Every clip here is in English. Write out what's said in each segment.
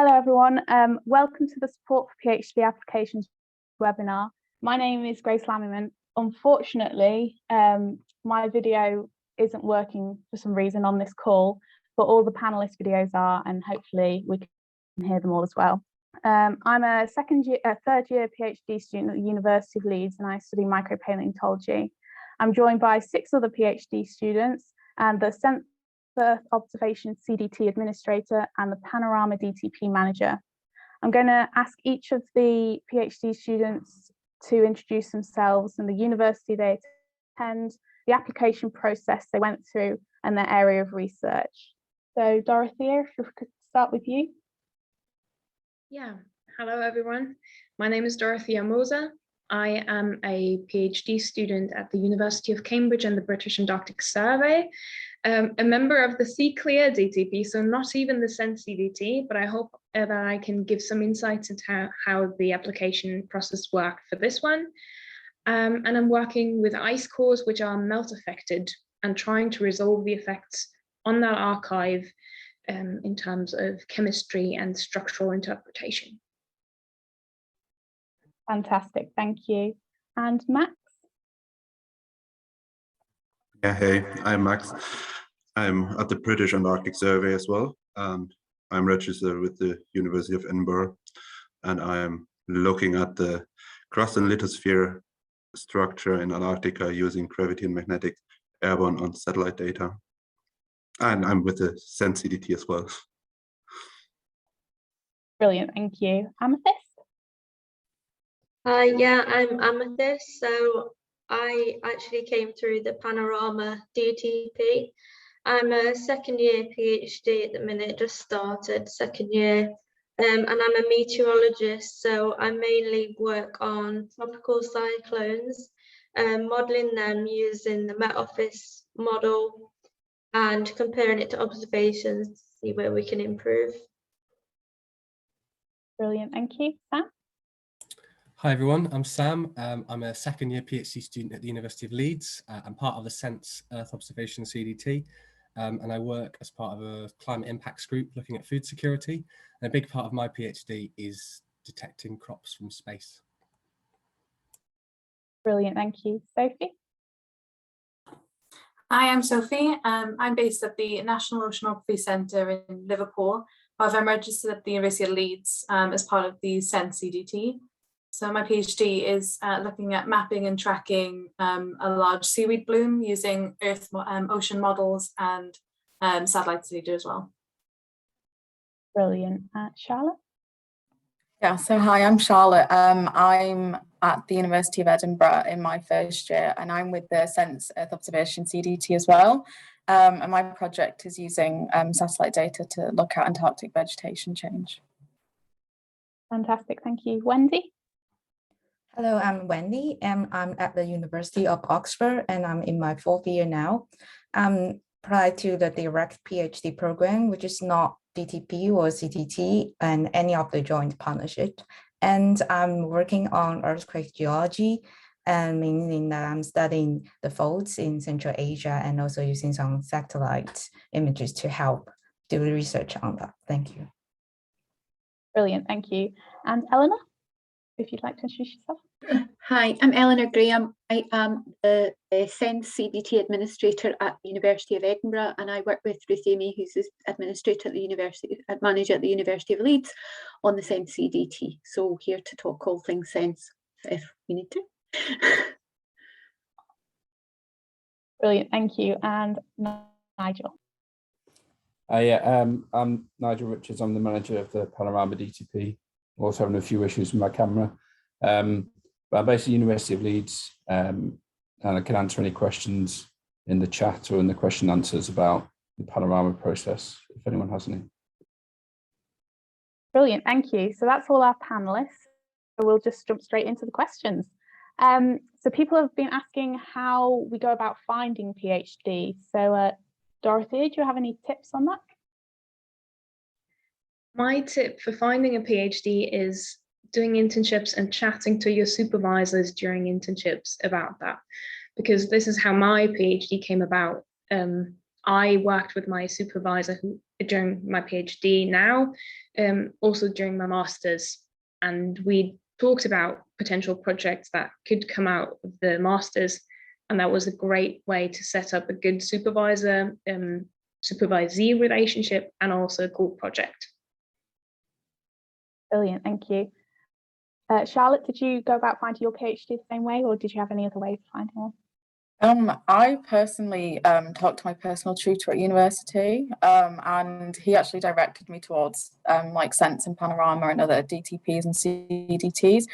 Hello everyone, welcome to the Support for PhD Applications webinar. My name is Grace Lammerman. Unfortunately, my video isn't working for some reason on this call, but all the panelist videos are, and hopefully we can hear them all as well. I'm a third year PhD student at the University of Leeds, and I study micropaleontology. I'm joined by 6 other PhD students and the Earth Observation CDT Administrator and the Panorama DTP Manager. I'm going to ask each of the PhD students to introduce themselves and the university they attend, the application process they went through, and their area of research. So Dorothea, if we could start with you. Yeah, hello everyone. My name is Dorothea Moser. I am a PhD student at the University of Cambridge and the British Antarctic Survey. A member of the CCLEAR DTP, so not even the SENS CDT, but I hope that I can give some insights into how the application process worked for this one. And I'm working with ice cores which are melt affected and trying to resolve the effects on that archive in terms of chemistry and structural interpretation. Fantastic, thank you. And Max? Yeah, hey, I'm Max. I'm at the British Antarctic Survey as well, and I'm registered with the University of Edinburgh, and I'm looking at the crust and lithosphere structure in Antarctica using gravity and magnetic airborne on satellite data. And I'm with the SENS CDT as well. Brilliant, thank you. Amethyst? Yeah, I'm Amethyst. So I actually came through the Panorama DTP. I'm a second year PhD at the minute, just started second year, and I'm a meteorologist. So I mainly work on tropical cyclones, modeling them using the Met Office model and comparing it to observations to see where we can improve. Brilliant, thank you. Sam? Hi everyone, I'm Sam. I'm a second year PhD student at the University of Leeds. I'm part of the SENS Earth Observation CDT, and I work as part of a climate impacts group looking at food security. And a big part of my PhD is detecting crops from space. Brilliant, thank you. Sophie? Hi, I'm Sophie. I'm based at the National Oceanography Centre in Liverpool. However, I'm registered at the University of Leeds as part of the SENS CDT. So my PhD is looking at mapping and tracking a large seaweed bloom using ocean models and satellite data as well. Brilliant. Charlotte? Yeah, so hi, I'm Charlotte. I'm at the University of Edinburgh in my first year, and I'm with the SENS Earth Observation CDT as well. And my project is using satellite data to look at Antarctic vegetation change. Fantastic, thank you. Wendy? Hello, I'm Wendy, and I'm at the University of Oxford, and I'm in my 4th year now. Prior to the direct PhD program, which is not DTP or CTT and any of the joint partnership. And I'm working on earthquake geology, and meaning that I'm studying the faults in Central Asia and also using some satellite images to help do the research on that. Thank you. Brilliant, thank you. And Eleanor, if you'd like to introduce yourself. Hi, I'm Eleanor Graham. I am the SENS CDT Administrator at the University of Edinburgh, and I work with Ruth Amy, who's the Administrator at the University, Manager at the University of Leeds on the SENS CDT. So here to talk all things SENS if we need to. Brilliant, thank you. And Nigel. I'm Nigel Richards. I'm the Manager of the Panorama DTP. I'm also having a few issues with my camera. But I'm based at the University of Leeds, and I can answer any questions in the chat or in the question answers about the Panorama process, if anyone has any. Brilliant, thank you. So that's all our panelists. So we'll just jump straight into the questions. So people have been asking how we go about finding PhD. So Dorothy, do you have any tips on that? My tip for finding a PhD is doing internships and chatting to your supervisors during internships about that, because this is how my PhD came about. I worked with my supervisor during my PhD now, also during my master's, and we talked about potential projects that could come out of the master's, and that was a great way to set up a good supervisor supervisee relationship and also a cool project. Brilliant, thank you. Charlotte, did you go about finding your PhD the same way, or did you have any other way of finding one? I personally talked to my personal tutor at university, and he actually directed me towards like Sense and Panorama and other DTPs and CDTs.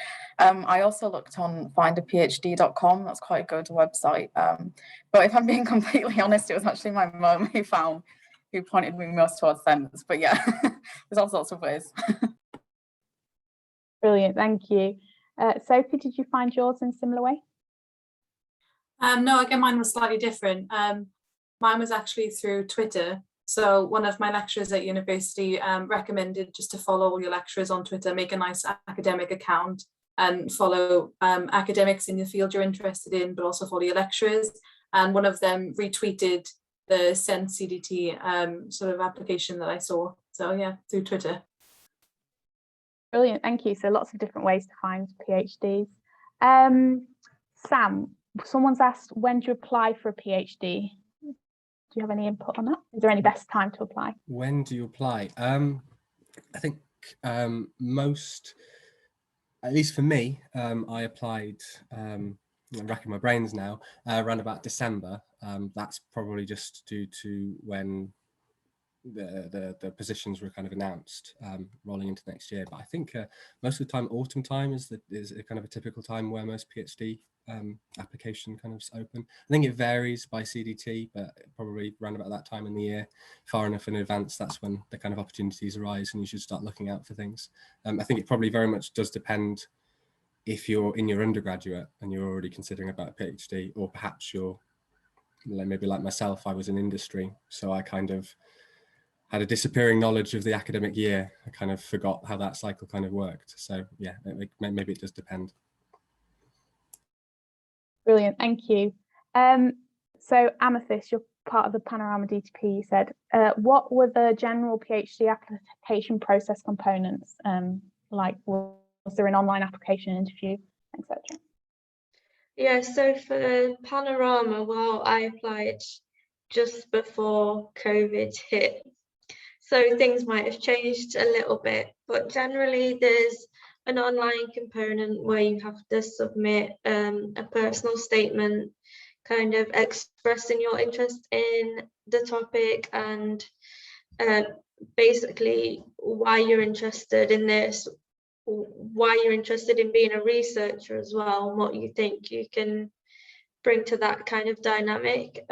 I also looked on findaphd.com. That's quite a good website. But if I'm being completely honest, it was actually my mum who pointed me most towards Sense. But yeah, there's all sorts of ways. Brilliant, thank you. Sophie, did you find yours in a similar way? No, again, mine was slightly different. Mine was actually through Twitter. So one of my lecturers at university recommended just to follow all your lecturers on Twitter, make a nice academic account and follow academics in the field you're interested in, but also follow your lecturers. And one of them retweeted the Sense CDT sort of application that I saw. So yeah, through Twitter. Brilliant, thank you. So lots of different ways to find PhDs. Sam, someone's asked, when do you apply for a PhD? Do you have any input on that? Is there any best time to apply? When do you apply? I think most, at least for me, I applied, I'm racking my brains now, around about December. That's probably just due to when the positions were kind of announced rolling into next year. But I think most of the time, autumn time is a kind of a typical time where most PhD application kind of open. I think it varies by CDT, but probably around about that time in the year, far enough in advance, that's when the kind of opportunities arise and you should start looking out for things. I think it probably very much does depend if you're in your undergraduate and you're already considering about a PhD, or perhaps you're maybe like myself, I was in industry, so I kind of had a disappearing knowledge of the academic year. I kind of forgot how that cycle kind of worked. So yeah, maybe it does depend. Brilliant, thank you. So Amethyst, you're part of the Panorama DTP, you said. What were the general PhD application process components? Like, was there an online application interview, etc.? Yeah, so for Panorama, well, I applied just before COVID hit. So things might have changed a little bit, but generally there's an online component where you have to submit a personal statement, kind of expressing your interest in the topic and basically why you're interested in this, why you're interested in being a researcher as well, and what you think you can bring to that kind of dynamic.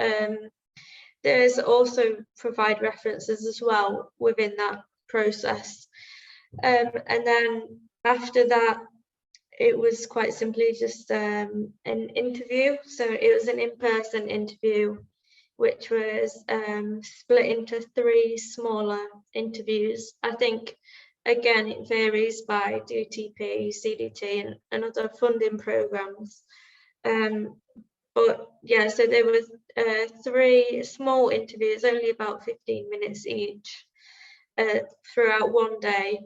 There's also provide references as well within that process. And then after that, it was quite simply just an interview. So it was an in-person interview, which was split into 3 smaller interviews. I think, again, it varies by DTP, CDT, and other funding programs. But yeah, so there was 3 small interviews, only about 15 minutes each, throughout one day.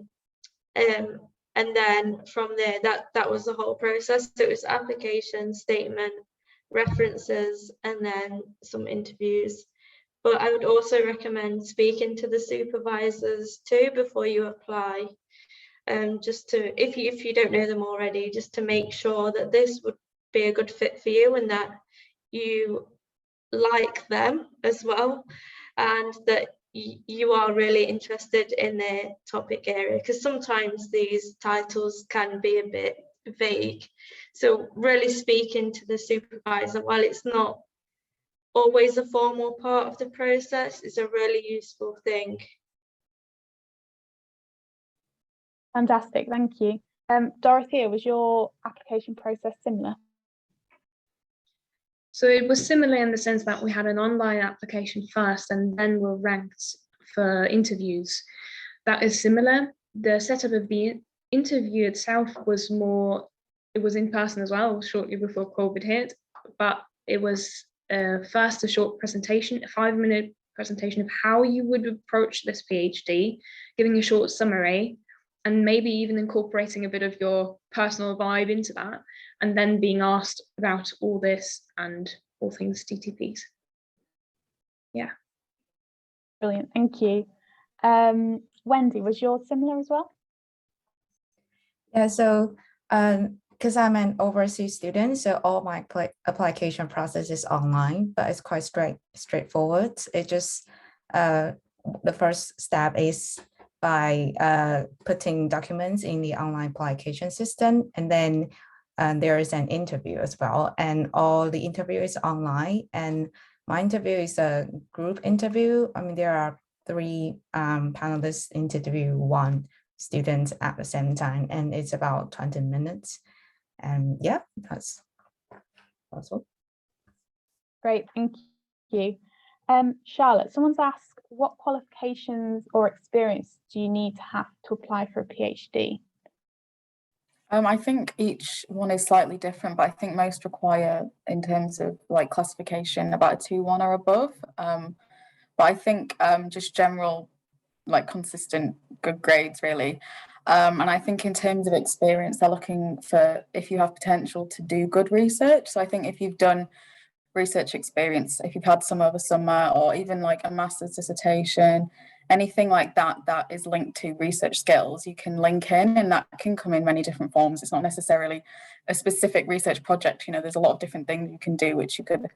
And then from there, that was the whole process. So it was application, statement, references, and then some interviews. But I would also recommend speaking to the supervisors too before you apply. Just to, if you don't know them already, just to make sure that this would be a good fit for you and that you like them as well, and that you are really interested in their topic area, because sometimes these titles can be a bit vague. So really speaking to the supervisor, while it's not always a formal part of the process, is a really useful thing. Fantastic, thank you. Dorothea, was your application process similar? So it was similar in the sense that we had an online application first and then were ranked for interviews. That is similar. The setup of the interview itself was more, it was in person as well, shortly before COVID hit, but it was first a short presentation, a 5-minute presentation of how you would approach this PhD, giving a short summary, and maybe even incorporating a bit of your personal vibe into that, and then being asked about all this and all things DTPs. Yeah. Brilliant, thank you. Wendy, was yours similar as well? Yeah, so because I'm an overseas student, so all my application process is online, but it's quite straightforward. It just the first step is by putting documents in the online application system, and then there is an interview as well, and all the interview is online. And my interview is a group interview. I mean, there are 3 panelists interview 1 student at the same time, and it's about 20 minutes. And yeah, that's all. Great, thank you. Charlotte, someone's asked, what qualifications or experience do you need to have to apply for a PhD? I think each one is slightly different, but I think most require, in terms of like classification, about a 2-1 or above. But I think just general, like consistent good grades really. And I think in terms of experience, they're looking for if you have potential to do good research. So I think if you've done research experience, if you've had some over summer, or even like a master's dissertation, anything like that that is linked to research skills, you can link in, and that can come in many different forms. It's not necessarily a specific research project. You know, there's a lot of different things you can do which you could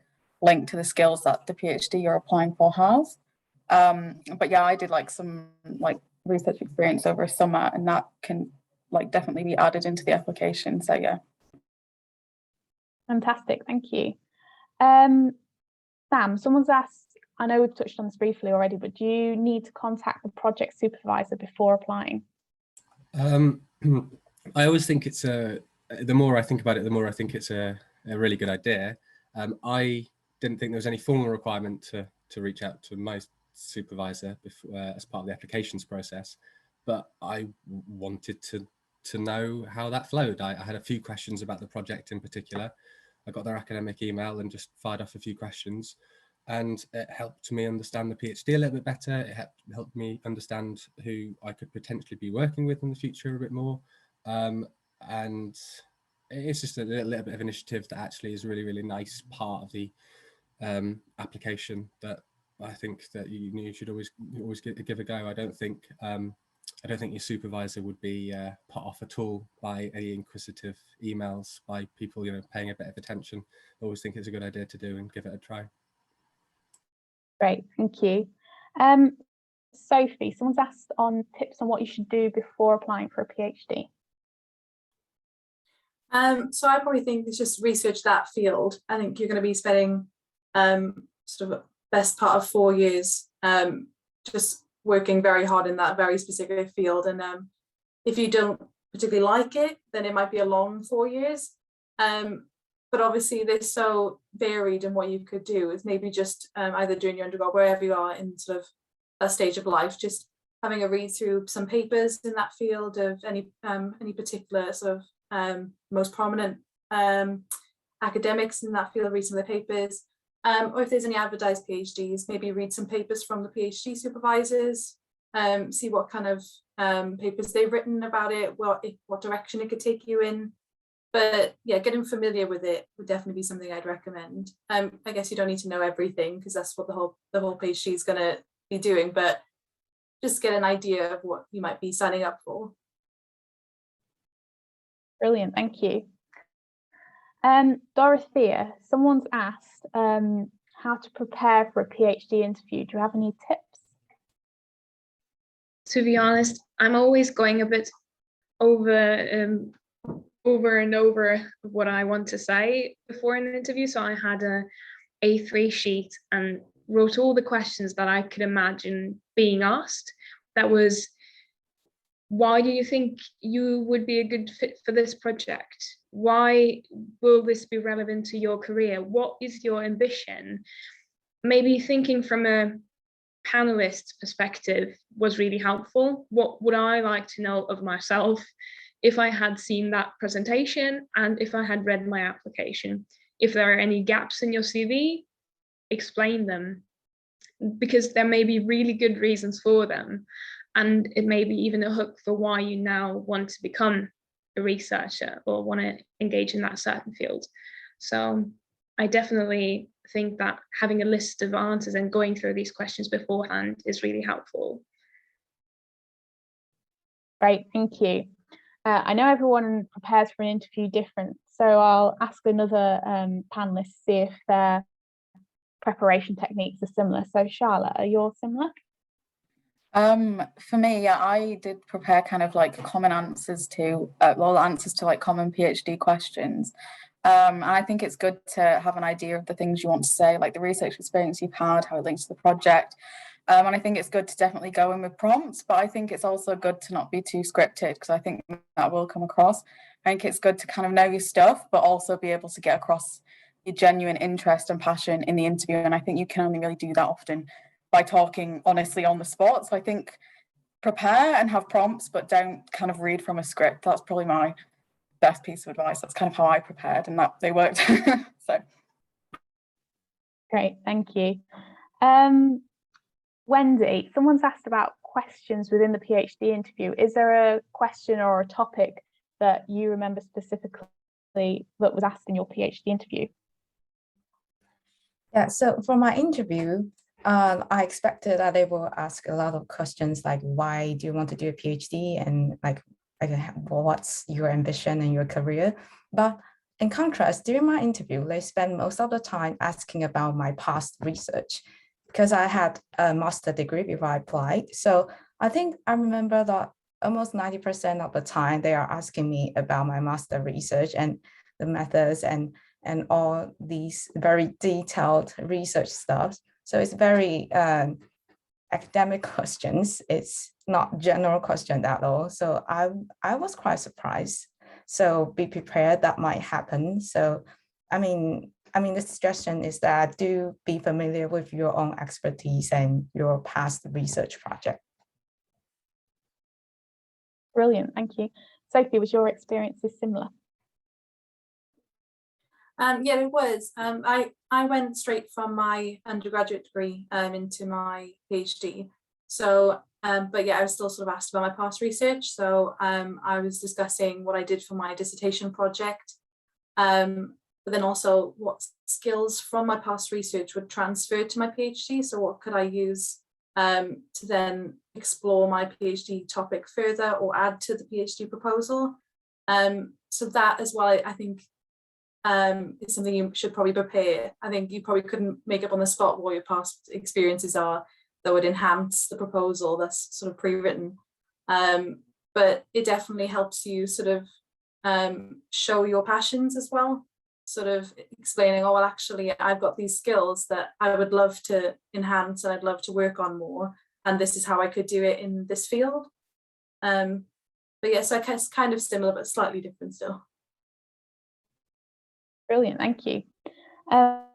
link to the skills that the PhD you're applying for has. But yeah, I did like some like research experience over a summer, and that can like definitely be added into the application. So yeah. Fantastic, thank you. Sam, someone's asked, I know we've touched on this briefly already, but do you need to contact the project supervisor before applying? I always think it's the more I think about it, the more I think it's a really good idea. I didn't think there was any formal requirement to reach out to my supervisor before, as part of the applications process, but I wanted to know how that flowed. I had a few questions about the project in particular. I got their academic email and just fired off a few questions, and it helped me understand the PhD a little bit better. It helped me understand who I could potentially be working with in the future a bit more. And it's just a little bit of initiative that actually is a really, really nice part of the application that I think that you should always give a go. I don't think your supervisor would be put off at all by any inquisitive emails by people, you know, paying a bit of attention. I always think it's a good idea to do and give it a try. Great, thank you. Sophie, someone's asked on tips on what you should do before applying for a PhD. So I probably think it's just research that field. I think you're going to be spending sort of a best part of 4 years just working very hard in that very specific field. And if you don't particularly like it, then it might be a long 4 years. But obviously they're so varied in what you could do. It's maybe just either doing your undergrad, wherever you are in sort of a stage of life, just having a read through some papers in that field of any particular sort of most prominent academics in that field, read some of the papers. Or if there's any advertised PhDs, maybe read some papers from the PhD supervisors, see what kind of papers they've written about it, what direction it could take you in. But yeah, getting familiar with it would definitely be something I'd recommend. I guess you don't need to know everything because that's what the whole PhD is going to be doing, but just get an idea of what you might be signing up for. Brilliant, thank you. Dorothea, someone's asked how to prepare for a PhD interview. Do you have any tips? To be honest, I'm always going a bit over and over what I want to say before an interview. So I had a A3 sheet and wrote all the questions that I could imagine being asked. That was, why do you think you would be a good fit for this project? Why will this be relevant to your career? What is your ambition? Maybe thinking from a panelist perspective was really helpful. What would I like to know of myself if I had seen that presentation and if I had read my application? If there are any gaps in your CV, explain them. because there may be really good reasons for them, and it may be even a hook for why you now want to become a researcher or want to engage in that certain field. So I definitely think that having a list of answers and going through these questions beforehand is really helpful. Great, thank you. I know everyone prepares for an interview different, so I'll ask another panelist to see if their preparation techniques are similar. So Charlotte, are yours similar? For me, yeah, I did prepare kind of like common answers to, answers to like common PhD questions. And I think it's good to have an idea of the things you want to say, like the research experience you've had, how it links to the project. And I think it's good to definitely go in with prompts, but I think it's also good to not be too scripted, because I think that will come across. I think it's good to kind of know your stuff, but also be able to get across your genuine interest and passion in the interview. And I think you can only really do that often by talking honestly on the spot. So I think prepare and have prompts, but don't kind of read from a script. That's probably my best piece of advice. That's kind of how I prepared, and that they worked. So great, thank you. Wendy, someone's asked about questions within the PhD interview. Is there a question or a topic that you remember specifically that was asked in your PhD interview? Yeah, so for my interview, I expected that they will ask a lot of questions like, why do you want to do a PhD, and like what's your ambition and your career? But in contrast, during my interview, they spent most of the time asking about my past research, because I had a master's degree before I applied. So I think I remember that almost 90% of the time they are asking me about my master research and the methods and all these very detailed research stuff. So it's very academic questions. It's not general question at all. So I was quite surprised. So be prepared, that might happen. So I mean, the suggestion is that do be familiar with your own expertise and your past research project. Brilliant, thank you. Sophie, was your experiences similar? Yeah, it was. I went straight from my undergraduate degree into my PhD. So, but yeah, I was still sort of asked about my past research. So I was discussing what I did for my dissertation project, but then also what skills from my past research would transfer to my PhD. So what could I use to then explore my PhD topic further or add to the PhD proposal. So that as well, I think is something you should probably prepare. I think you probably couldn't make up on the spot what your past experiences are that would enhance the proposal that's sort of pre-written. But it definitely helps you sort of show your passions as well, sort of explaining, oh, well, actually, I've got these skills that I would love to enhance and I'd love to work on more. And this is how I could do it in this field. But yeah, so I guess kind of similar, but slightly different still. Brilliant, thank you. I'm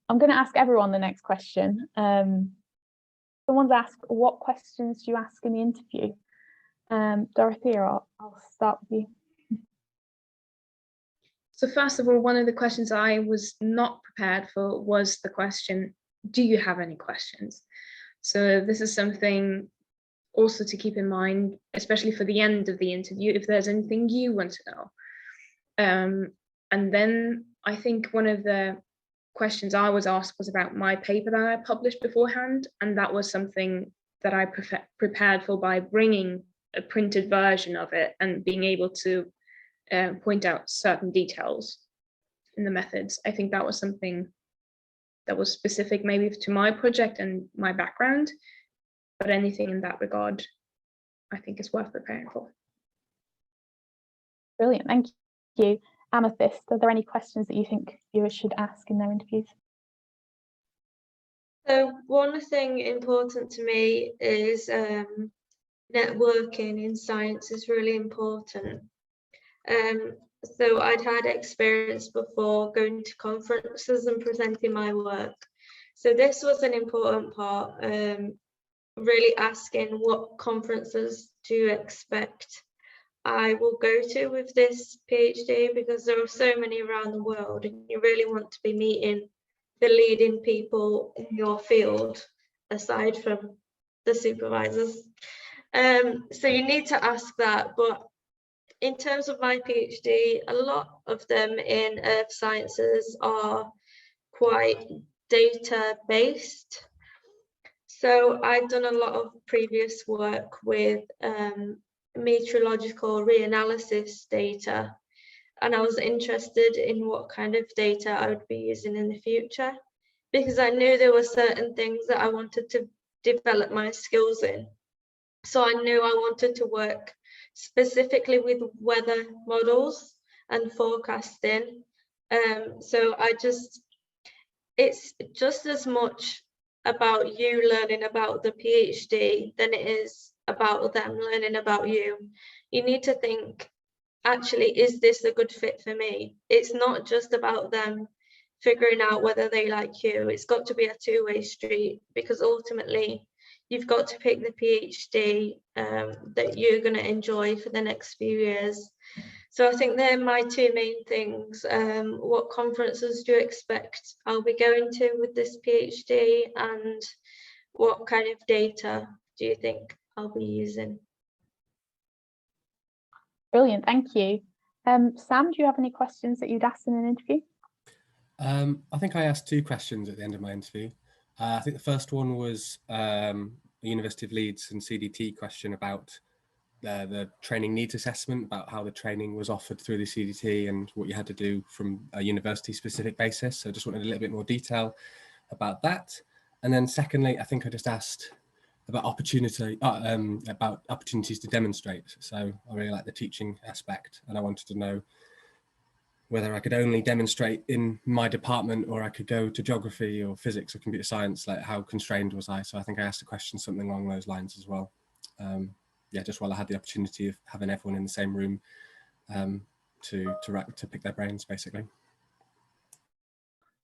going to ask everyone the next question. Someone's asked, what questions do you ask in the interview? Dorothea, I'll start with you. So first of all, one of the questions I was not prepared for was the question, do you have any questions? So this is something also to keep in mind, especially for the end of the interview, if there's anything you want to know. And then I think one of the questions I was asked was about my paper that I published beforehand. And that was something that I prepared for by bringing a printed version of it and being able to point out certain details in the methods. I think that was something that was specific maybe to my project and my background, but anything in that regard, I think is worth preparing for. Brilliant, thank you. Amethyst, are there any questions that you think viewers should ask in their interviews? So one thing important to me is networking in science is really important. So I'd had experience before going to conferences and presenting my work. So this was an important part, really asking what conferences to expect I will go to with this PhD, because there are so many around the world and you really want to be meeting the leading people in your field. aside from the supervisors. So you need to ask that. But in terms of my PhD, a lot of them in earth sciences are quite data based. So I've done a lot of previous work with meteorological reanalysis data, and I was interested in what kind of data I would be using in the future, because I knew there were certain things that I wanted to develop my skills in. So I knew I wanted to work specifically with weather models and forecasting. So it's just as much about you learning about the PhD than it is about them learning about you. You need to think, actually, is this a good fit for me? It's not just about them figuring out whether they like you. It's got to be a two-way street, because ultimately you've got to pick the PhD that you're going to enjoy for the next few years. So I think they're my two main things. What conferences do you expect I'll be going to with this PhD, and what kind of data do you think I'll be using? Brilliant, thank you. Sam, do you have any questions that you'd ask in an interview? I think I asked two questions at the end of my interview. I think the first one was the University of Leeds and CDT question about the training needs assessment, about how the training was offered through the CDT and what you had to do from a university specific basis. So I just wanted a little bit more detail about that. And then secondly, I think I just asked about opportunities to demonstrate. So I really like the teaching aspect, and I wanted to know whether I could only demonstrate in my department, or I could go to geography or physics or computer science, like how constrained was I? So I think I asked a question something along those lines as well. Yeah, just while I had the opportunity of having everyone in the same room to pick their brains, basically.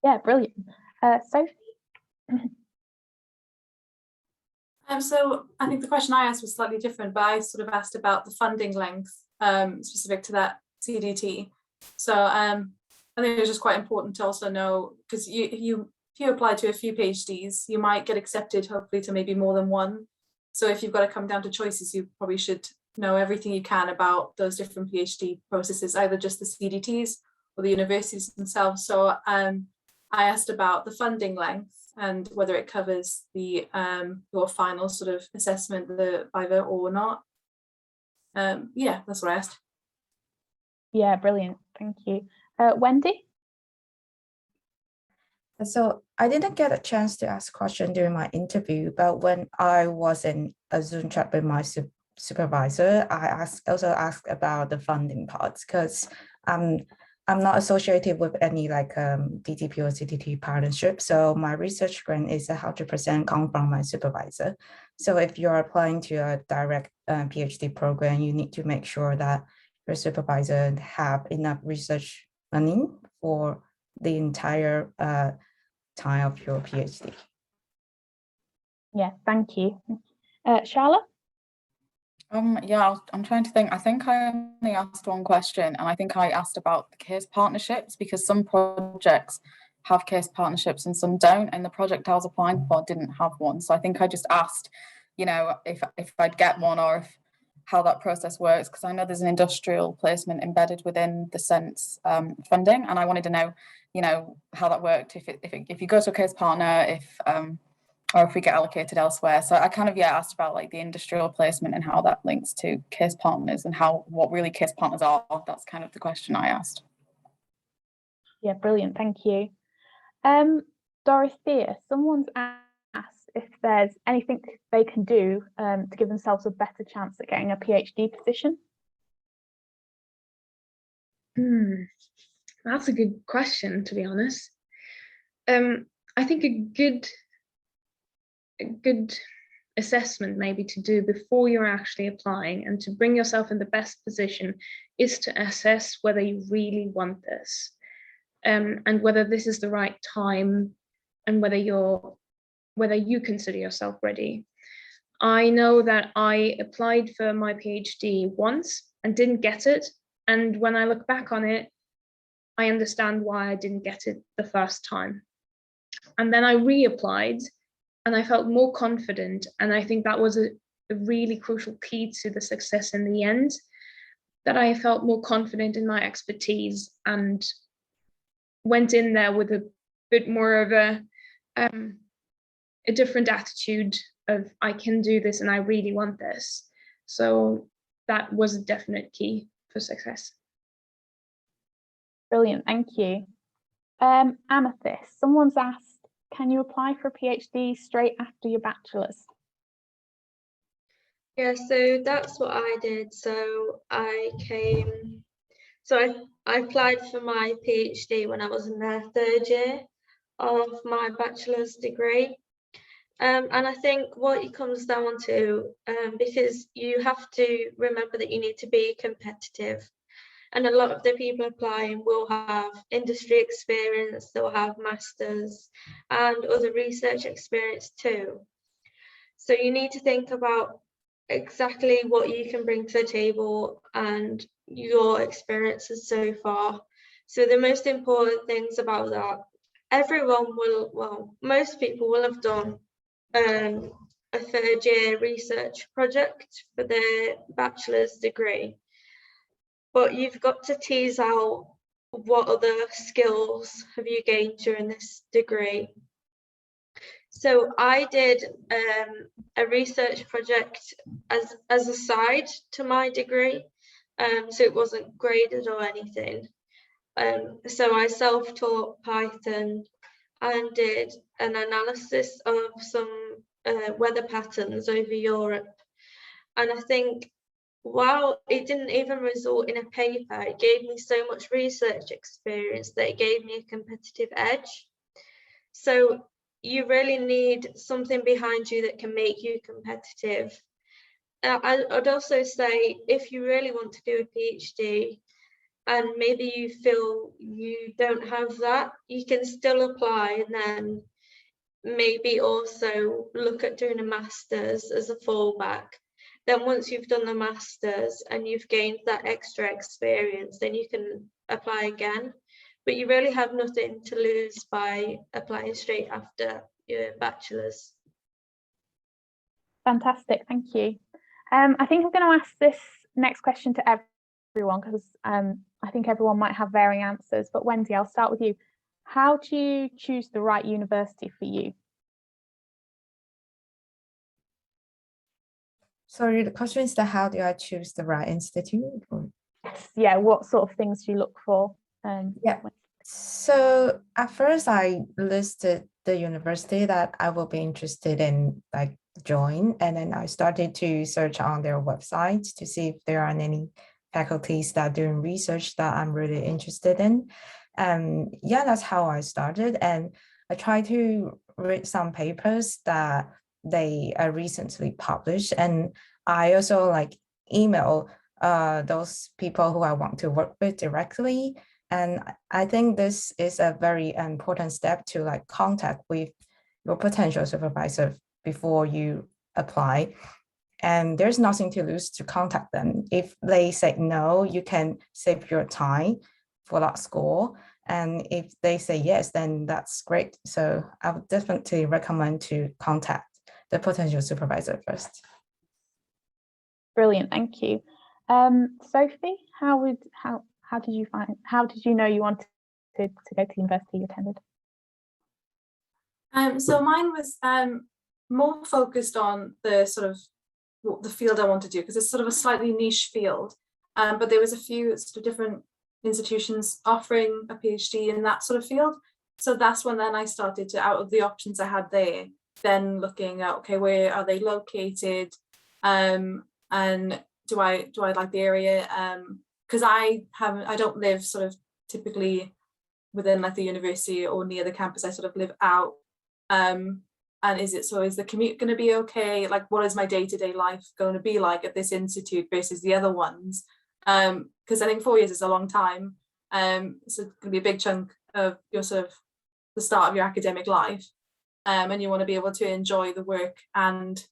Yeah, brilliant. Sophie? So I think the question I asked was slightly different, but I sort of asked about the funding length specific to that CDT. So I think it was just quite important to also know, because if you apply to a few PhDs, you might get accepted hopefully to maybe more than one. So if you've got to come down to choices, you probably should know everything you can about those different PhD processes, either just the CDTs or the universities themselves. So I asked about the funding length and whether it covers the your final sort of assessment, the Viva, or not. Yeah, that's what I asked. Yeah, brilliant. Thank you. Wendy? So I didn't get a chance to ask a question during my interview, but when I was in a Zoom chat with my supervisor, I also asked about the funding parts, because I'm not associated with any like DTP or CDT partnership. So my research grant is 100% come from my supervisor. So if you're applying to a direct PhD program, you need to make sure that your supervisor have enough research money for the entire time of your PhD. Yeah, thank you. Charlotte? Yeah, I'm trying to think. I think I only asked one question, and I think I asked about the case partnerships, because some projects have case partnerships and some don't, and the project I was applying for didn't have one. So I think I just asked, you know, if I'd get one, or how that process works, because I know there's an industrial placement embedded within the Sense funding, and I wanted to know, you know, how that worked, if you go to a case partner, or if we get allocated elsewhere. So I kind of asked about like the industrial placement and how that links to case partners, and what really case partners are. That's kind of the question I asked. Yeah, brilliant. Thank you. Dorothea, someone's asked if there's anything they can do to give themselves a better chance at getting a PhD position. That's a good question, to be honest. I think a good assessment maybe to do before you're actually applying and to bring yourself in the best position is to assess whether you really want this, and whether this is the right time, and whether you consider yourself ready. I know that I applied for my PhD once and didn't get it, and when I look back on it, I understand why I didn't get it the first time. And then I reapplied and I felt more confident. And I think that was a really crucial key to the success in the end, that I felt more confident in my expertise and went in there with a bit more of a different attitude of I can do this and I really want this. So that was a definite key for success. Brilliant, thank you. Amethyst, someone's asked, can you apply for a PhD straight after your bachelor's? Yeah, so that's what I did. So I applied for my PhD when I was in the third year of my bachelor's degree. And I think what it comes down to, because you have to remember that you need to be competitive. And a lot of the people applying will have industry experience, they'll have masters and other research experience too. So you need to think about exactly what you can bring to the table and your experiences so far. So the most important things about that, most people will have done a third year research project for their bachelor's degree, but you've got to tease out what other skills have you gained during this degree. So I did a research project as a side to my degree, so it wasn't graded or anything. So I self-taught Python and did an analysis of some weather patterns over Europe. And I think, while it didn't even result in a paper, it gave me so much research experience that it gave me a competitive edge. So you really need something behind you that can make you competitive. I'd also say, if you really want to do a PhD and maybe you feel you don't have that, you can still apply and then maybe also look at doing a master's as a fallback. Then once you've done the master's and you've gained that extra experience, then you can apply again. But you really have nothing to lose by applying straight after your bachelor's. Fantastic, thank you. I think I'm going to ask this next question to everyone because I think everyone might have varying answers. But Wendy, I'll start with you. How do you choose the right university for you? Sorry, the question is that how do I choose the right institute? Yeah, what sort of things do you look for? Yeah. So at first I listed the university that I will be interested in, like join, and then I started to search on their website to see if there are any faculties that are doing research that I'm really interested in. Yeah, that's how I started, and I tried to read some papers that they recently published, and I also like email those people who I want to work with directly. And I think this is a very important step to like contact with your potential supervisor before you apply. And there's nothing to lose to contact them. If they say no, you can save your time for that score. And if they say yes, then that's great. So I would definitely recommend to contact the potential supervisor first. Brilliant, thank you. Sophie, how did you know you wanted to go to the university you attended? So mine was more focused on the sort of the field I want to do, because it's sort of a slightly niche field. But there was a few sort of different institutions offering a PhD in that sort of field. So that's when then I started to, out of the options I had there, then looking at, okay, where are they located? And do I like the area? Because I don't live sort of typically within like the university or near the campus. I sort of live out. And is the commute going to be okay? Like, what is my day-to-day life going to be like at this institute versus the other ones? Because I think 4 years is a long time. So it's going to be a big chunk of your sort of the start of your academic life. And you want to be able to enjoy the work and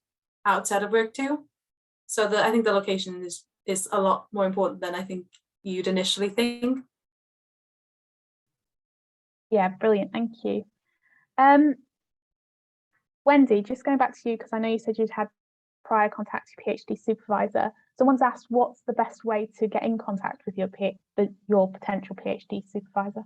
outside of work too. So I think the location is a lot more important than I think you'd initially think. Yeah, brilliant, thank you. Wendy, just going back to you, because I know you said you'd had prior contact to your PhD supervisor. Someone's asked, what's the best way to get in contact with your potential PhD supervisor?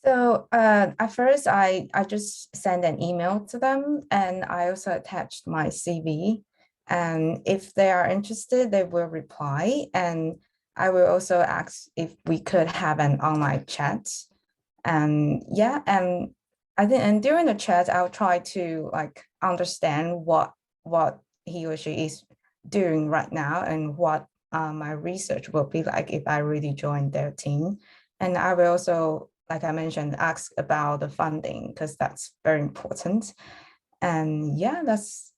So at first, I just sent an email to them, and I also attached my CV. And if they are interested, they will reply. And I will also ask if we could have an online chat. And yeah, and I think, and during the chat, I'll try to like understand what he or she is doing right now, and what my research will be like if I really join their team. And I will also, like I mentioned, ask about the funding, because that's very important. And yeah, that's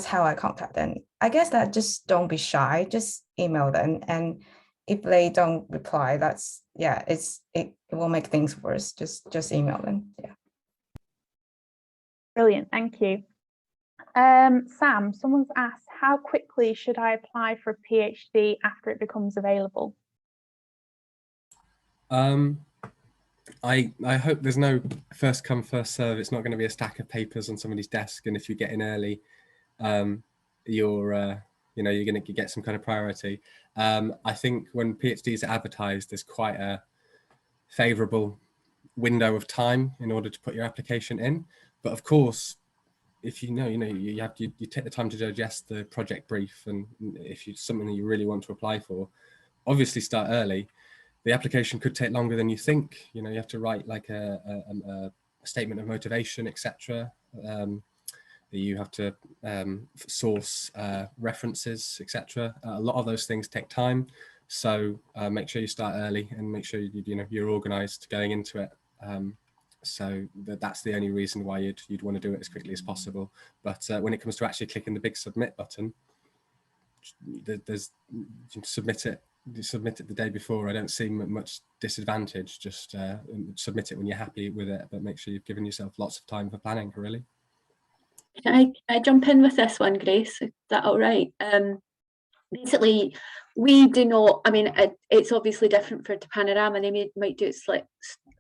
how I contact them. I guess that just don't be shy, just email them. And if they don't reply, that's, yeah, it will make things worse. Just email them. Yeah. Brilliant, thank you. Sam, someone's asked, how quickly should I apply for a PhD after it becomes available? I hope there's no first come first serve. It's not going to be a stack of papers on somebody's desk, and if you get in early, you're going to get some kind of priority. I think when PhDs are advertised, there's quite a favourable window of time in order to put your application in. But of course, if you take the time to digest the project brief, and if it's something that you really want to apply for, obviously start early. The application could take longer than you think. You have to write like a statement of motivation, etc. You have to source references, etc. A lot of those things take time, so make sure you start early and make sure you're organised going into it. So that's the only reason why you'd want to do it as quickly as possible. But when it comes to actually clicking the big submit button, submit it the day before. I don't see much disadvantage. Just submit it when you're happy with it, but make sure you've given yourself lots of time for planning, really. Can I jump in with this one, Grace? Is that all right? Basically, we do not, I mean, it's obviously different for Panorama. They might do it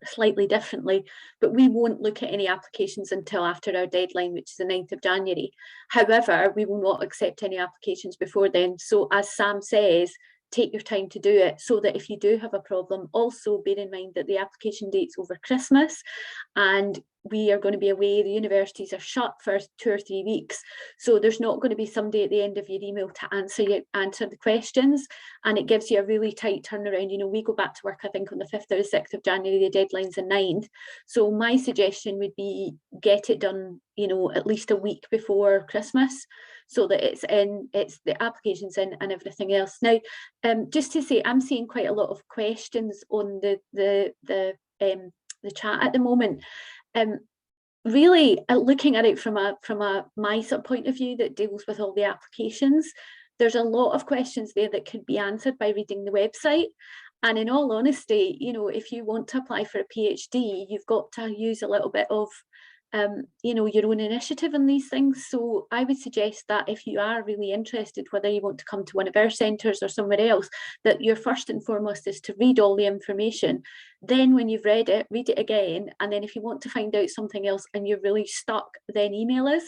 slightly differently, but we won't look at any applications until after our deadline, which is the 9th of January. However, we will not accept any applications before then. So as Sam says, take your time to do it, so that if you do have a problem, also bear in mind that the application date's over Christmas, and we are going to be away. The universities are shut for 2 or 3 weeks, so there's not going to be somebody at the end of your email to answer the questions, and it gives you a really tight turnaround. We go back to work, I think, on the 5th or the 6th of January. The deadline's the 9th. So my suggestion would be get it done, at least a week before Christmas, so that it's the application's in and everything else. Now, just to say, I'm seeing quite a lot of questions on the chat at the moment. Really looking at it from my sort of point of view that deals with all the applications, there's a lot of questions there that could be answered by reading the website. And in all honesty, if you want to apply for a PhD, you've got to use a little bit of your own initiative in these things. So I would suggest that if you are really interested, whether you want to come to one of our centres or somewhere else, that your first and foremost is to read all the information. Then when you've read it again. And then if you want to find out something else and you're really stuck, then email us,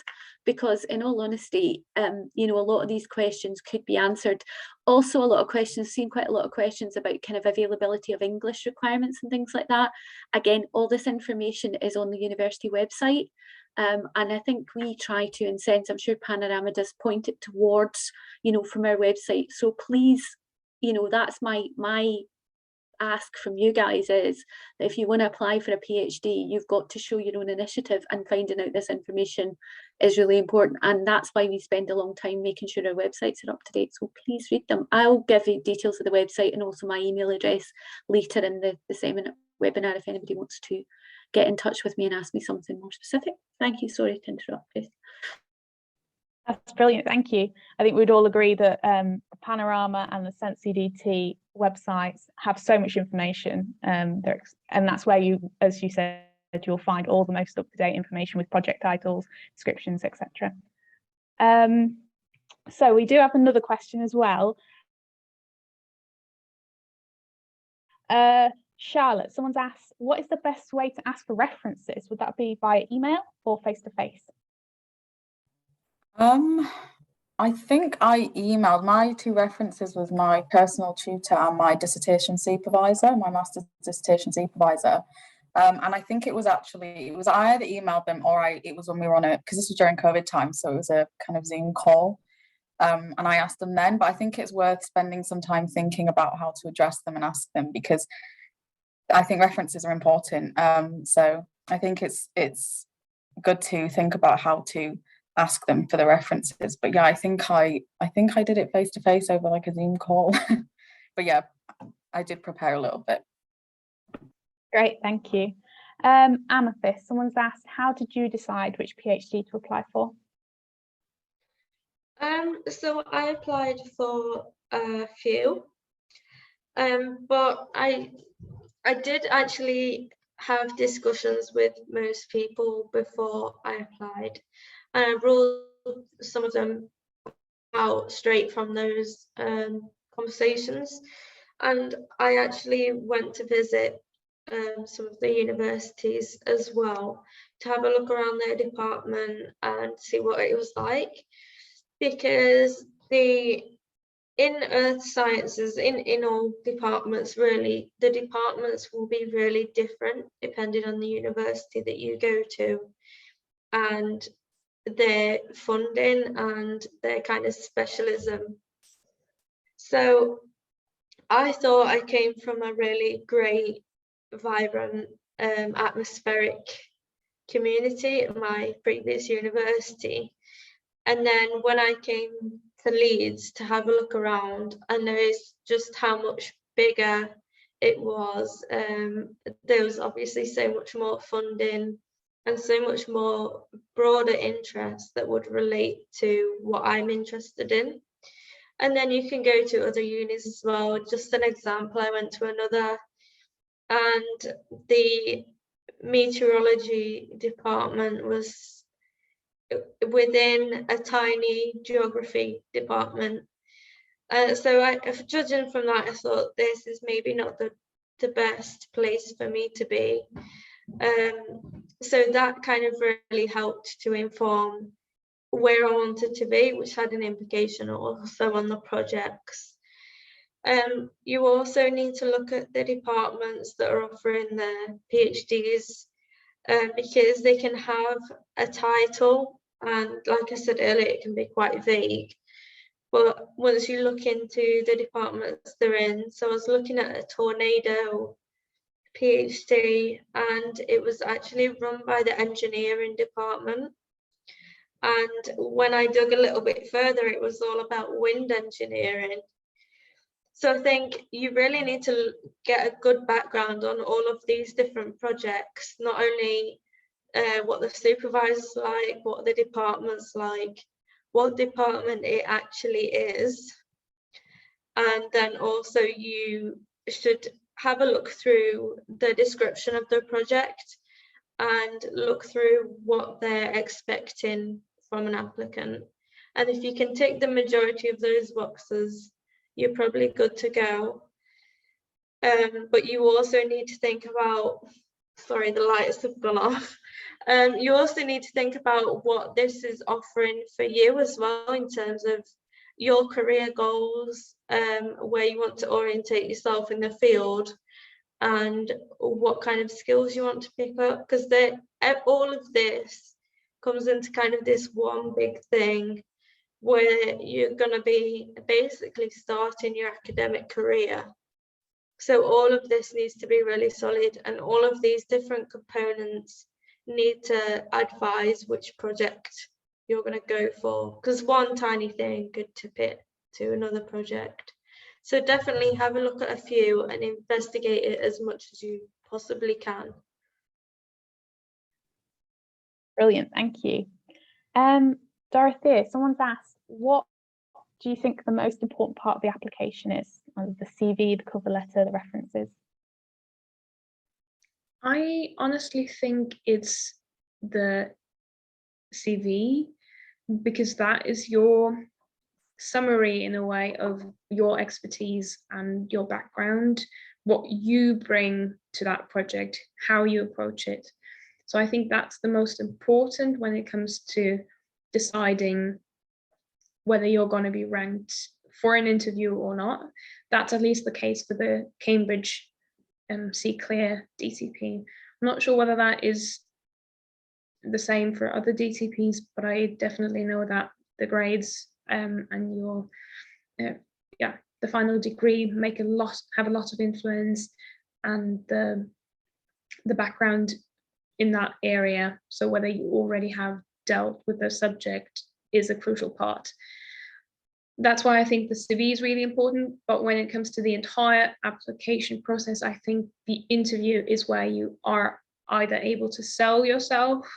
because in all honesty, a lot of these questions could be answered. Also, seen quite a lot of questions about kind of availability of English requirements and things like that. Again, all this information is on the university website. And I think we try to, in a sense, I'm sure Panorama does point it towards, from our website. So please, that's my ask from you guys, is that if you want to apply for a PhD, you've got to show your own initiative, and finding out this information is really important. And that's why we spend a long time making sure our websites are up to date. So please read them. I'll give you details of the website and also my email address later in the seminar webinar if anybody wants to get in touch with me and ask me something more specific. Thank you. Sorry to interrupt, Chris. That's brilliant, thank you. I think we'd all agree that the Panorama and the Sense CDT websites have so much information, and that's where you, as you said, you'll find all the most up-to-date information with project titles, descriptions, etc. So we do have another question as well. Charlotte, someone's asked, what is the best way to ask for references? Would that be via email or face-to-face? I think I emailed my 2 references with my personal tutor and my dissertation supervisor, my master's dissertation supervisor. And I think it was I either emailed them or it was when we were on because this was during COVID time, so it was a kind of Zoom call. And I asked them then, but I think it's worth spending some time thinking about how to address them and ask them, because I think references are important. So I think it's good to think about how to ask them for the references. But yeah, I think I did it face to face over like a Zoom call. But yeah, I did prepare a little bit. Great, thank you. Amethyst, someone's asked, how did you decide which PhD to apply for? So I applied for a few, but I did actually have discussions with most people before I applied, and I ruled some of them out straight from those conversations. And I actually went to visit some of the universities as well to have a look around their department and see what it was like, because in earth sciences, in all departments really, the departments will be really different depending on the university that you go to and their funding and their kind of specialism. So I thought I came from a really great, vibrant, atmospheric community at my previous university. And then when I came to Leeds to have a look around, I noticed just how much bigger it was. There was obviously so much more funding and so much more broader interest that would relate to what I'm interested in. And then you can go to other unis as well. Just an example, I went to another, and the meteorology department was within a tiny geography department. So judging from that, I thought this is maybe not the best place for me to be. So that kind of really helped to inform where I wanted to be, which had an implication also on the projects. You also need to look at the departments that are offering their PhDs, because they can have a title, and like I said earlier, it can be quite vague. But once you look into the departments they're in, so I was looking at a tornado PhD, and it was actually run by the engineering department. And when I dug a little bit further, it was all about wind engineering. So I think you really need to get a good background on all of these different projects, not only what the supervisor's like, what the department's like, what department it actually is. And then also you should have a look through the description of the project and look through what they're expecting from an applicant. And if you can tick the majority of those boxes, you're probably good to go. But you also need to think about, sorry, the lights have gone off. You also need to think about what this is offering for you as well in terms of your career goals, where you want to orientate yourself in the field, and what kind of skills you want to pick up, because all of this comes into kind of this one big thing where you're going to be basically starting your academic career. So all of this needs to be really solid, and all of these different components need to advise which project you're going to go for, because one tiny thing could tip it to another project. So definitely have a look at a few and investigate it as much as you possibly can. Brilliant, thank you. Dorothea, someone's asked, what do you think the most important part of the application is? The CV, the cover letter, the references? I honestly think it's the CV, because that is your summary in a way of your expertise and your background, what you bring to that project, how you approach it. So I think that's the most important when it comes to deciding whether you're going to be ranked for an interview or not. That's at least the case for the Cambridge C-Clear DTP. I'm not sure whether that is the same for other DTPs, but I definitely know that the grades and your the final degree have a lot of influence, and the background in that area, so whether you already have dealt with the subject, is a crucial part. That's why I think the CV is really important, but when it comes to the entire application process, I think the interview is where you are either able to sell yourself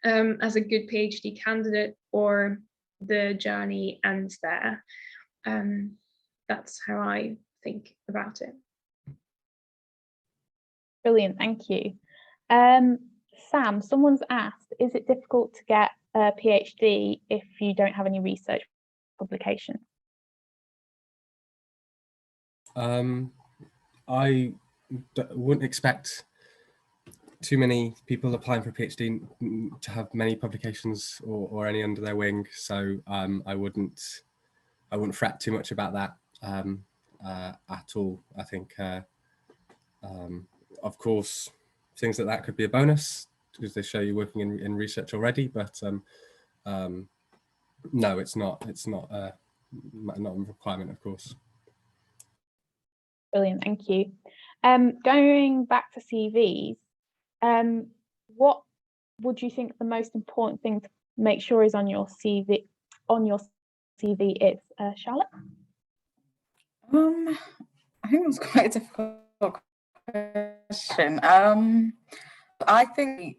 as a good PhD candidate, or the journey ends there. That's how I think about it. Brilliant, thank you. Sam, someone's asked, is it difficult to get a PhD if you don't have any research publication? I wouldn't expect too many people applying for a PhD to have many publications or any under their wing, so I wouldn't fret too much about that at all. I think, of course, things like that could be a bonus because they show you're working in research already, but no, it's not a requirement, of course. Brilliant, thank you. Going back to CVs, what would you think the most important thing to make sure is on your CV is, Charlotte? I think that's quite a difficult question. I think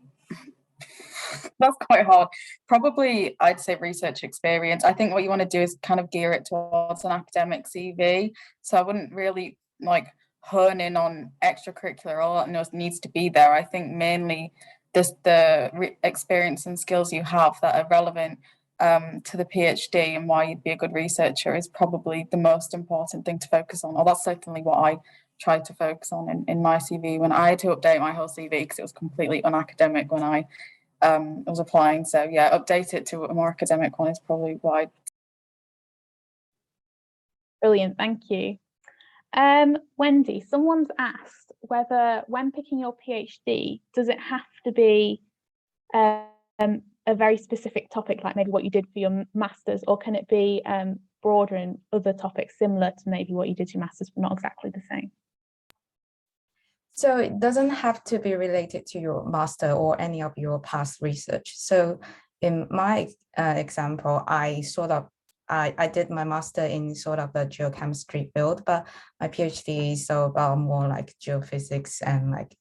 that's quite hard. Probably, I'd say research experience. I think what you want to do is kind of gear it towards an academic CV. So I wouldn't really like hone in on extracurricular. All that needs to be there. I think mainly just the experience and skills you have that are relevant to the PhD and why you'd be a good researcher is probably the most important thing to focus on. Or that's certainly what I tried to focus on in my CV when I had to update my whole CV because it was completely unacademic when I was applying. So yeah, update it to a more academic one is probably why. Brilliant, thank you. Wendy, someone's asked whether when picking your PhD, does it have to be a very specific topic, like maybe what you did for your master's, or can it be broader in other topics similar to maybe what you did your master's, but not exactly the same? So it doesn't have to be related to your master or any of your past research. So in my example, I did my master in sort of the geochemistry field, but my PhD is about more like geophysics and like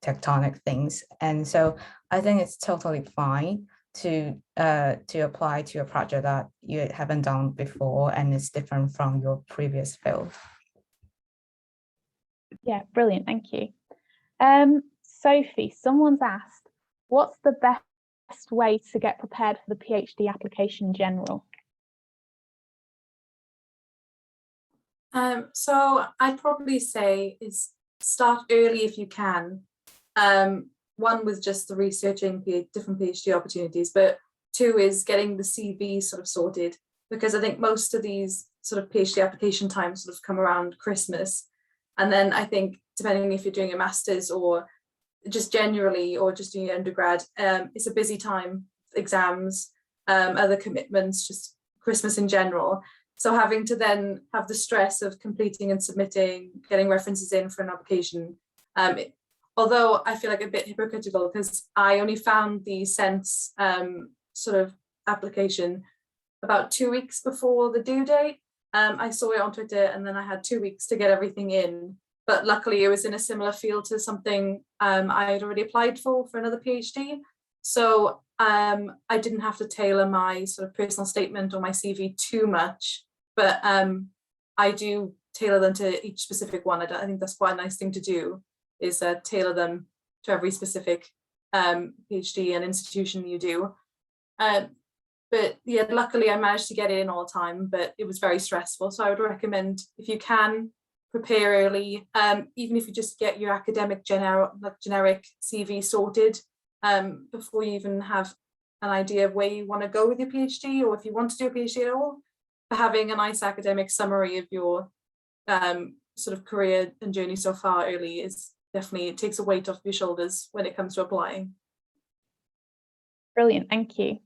tectonic things. And so I think it's totally fine to apply to a project that you haven't done before and it's different from your previous field. Yeah, brilliant, thank you. Sophie, someone's asked, what's the best way to get prepared for the PhD application in general? So I'd probably say is start early if you can. One with just the researching different PhD opportunities, but two is getting the CV sort of sorted, because I think most of these sort of PhD application times sort of come around Christmas. And then I think depending if you're doing a master's or just generally or just doing your undergrad, it's a busy time, exams, other commitments, just Christmas in general. So having to then have the stress of completing and submitting, getting references in for an application, although I feel like a bit hypocritical because I only found the Sense sort of application about 2 weeks before the due date. I saw it on Twitter and then I had 2 weeks to get everything in. But luckily it was in a similar field to something I had already applied for another PhD. So I didn't have to tailor my sort of personal statement or my CV too much, but I do tailor them to each specific one. I think that's quite a nice thing to do, is tailor them to every specific PhD and institution you do. But yeah, luckily I managed to get it in all the time, but it was very stressful. So I would recommend, if you can, prepare early, even if you just get your academic generic CV sorted before you even have an idea of where you want to go with your PhD, or if you want to do a PhD at all. Having a nice academic summary of your sort of career and journey so far early is definitely, it takes a weight off your shoulders when it comes to applying. Brilliant, thank you.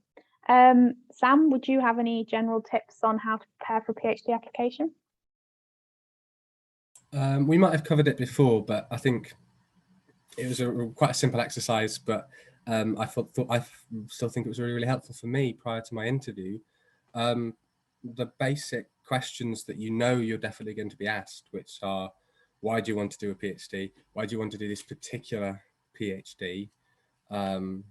Sam, would you have any general tips on how to prepare for a PhD application? We might have covered it before, but I think it was quite a simple exercise, but I still think it was really, really helpful for me prior to my interview. The basic questions that you know you're definitely going to be asked, which are, why do you want to do a PhD? Why do you want to do this particular PhD? And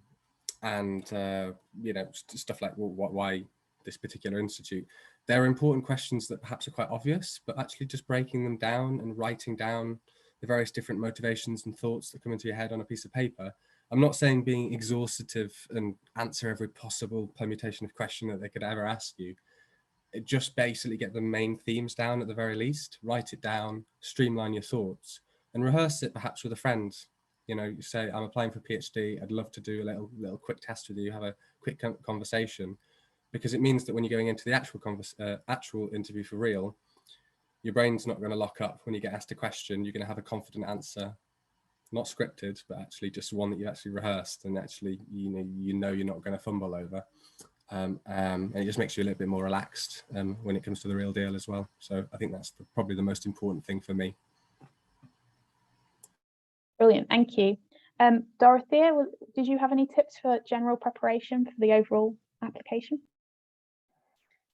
you know, stuff like, well, why this particular institute? They're important questions that perhaps are quite obvious, but actually just breaking them down and writing down the various different motivations and thoughts that come into your head on a piece of paper. I'm not saying being exhaustive and answer every possible permutation of question that they could ever ask you. Just basically get the main themes down at the very least, write it down, streamline your thoughts, and rehearse it perhaps with a friend. You know, you say, I'm applying for a PhD, I'd love to do a little quick test with you, have a quick conversation, because it means that when you're going into the actual interview for real, your brain's not going to lock up. When you get asked a question, you're going to have a confident answer, not scripted, but actually just one that you actually rehearsed, and actually you know you're not going to fumble over. And it just makes you a little bit more relaxed when it comes to the real deal as well. So I think that's probably the most important thing for me. Brilliant, thank you. Dorothea, did you have any tips for general preparation for the overall application?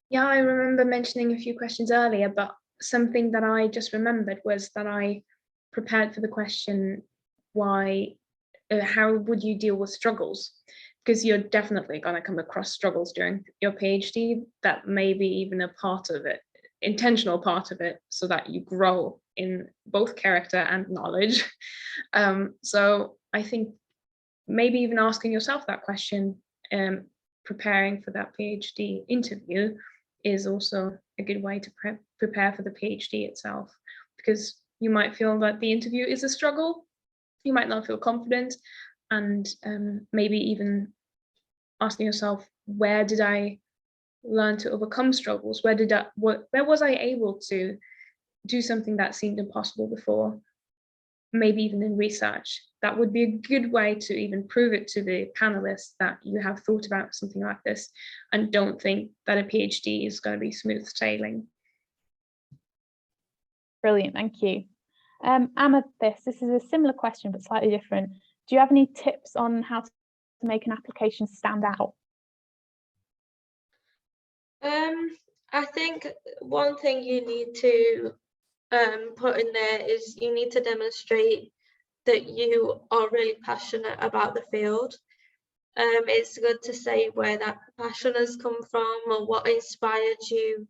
Yeah, I remember mentioning a few questions earlier, but something that I just remembered was that I prepared for the question, how would you deal with struggles? Because you're definitely going to come across struggles during your PhD. That may be even a part of it, intentional part of it, so that you grow in both character and knowledge. So I think maybe even asking yourself that question, preparing for that PhD interview, is also a good way to prepare for the PhD itself, because you might feel that the interview is a struggle, you might not feel confident, and maybe even asking yourself, where did I learn to overcome struggles? Where was I able to do something that seemed impossible before? Maybe even in research. That would be a good way to even prove it to the panelists that you have thought about something like this and don't think that a PhD is going to be smooth sailing. Brilliant, thank you. Amethyst, this is a similar question but slightly different. Do you have any tips on how to make an application stand out? I think one thing you need to put in there is you need to demonstrate that you are really passionate about the field. It's good to say where that passion has come from or what inspired you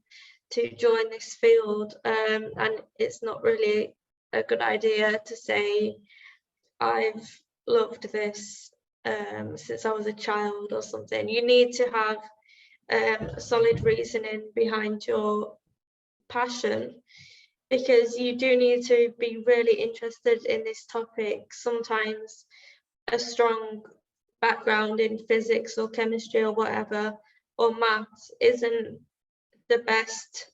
to join this field, and it's not really a good idea to say I've loved this since I was a child or something. You need to have solid reasoning behind your passion, because you do need to be really interested in this topic. Sometimes a strong background in physics or chemistry or whatever, or maths, isn't the best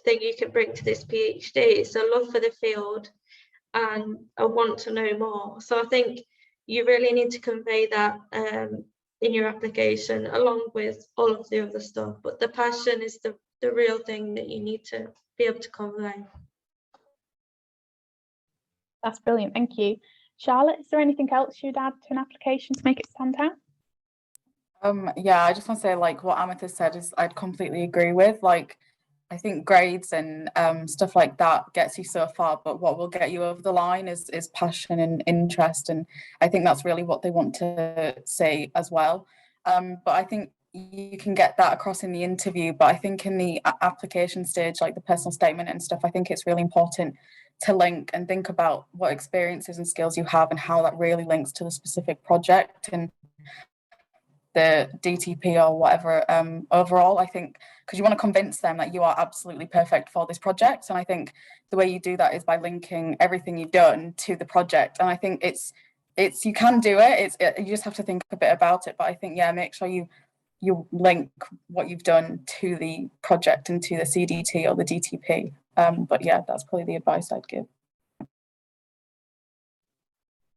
thing you can bring to this PhD. It's a love for the field and I want to know more. So I think you really need to convey that in your application, along with all of the other stuff. But the passion is the real thing that you need to be able to convey. That's brilliant, thank you. Charlotte, is there anything else you'd add to an application to make it stand out? Yeah, I just want to say, like what Amethyst said is I'd completely agree with. Like, I think grades and stuff like that gets you so far, but what will get you over the line is passion and interest, and I think that's really what they want to say as well. But I think you can get that across in the interview, but I think in the application stage, like the personal statement and stuff, I think it's really important to link and think about what experiences and skills you have and how that really links to the specific project. And the DTP or whatever overall. I think because you want to convince them that you are absolutely perfect for this project, and I think the way you do that is by linking everything you've done to the project. And I think it's you can do it. You just have to think a bit about it. But I think, yeah, make sure you link what you've done to the project and to the CDT or the DTP. But yeah, that's probably the advice I'd give.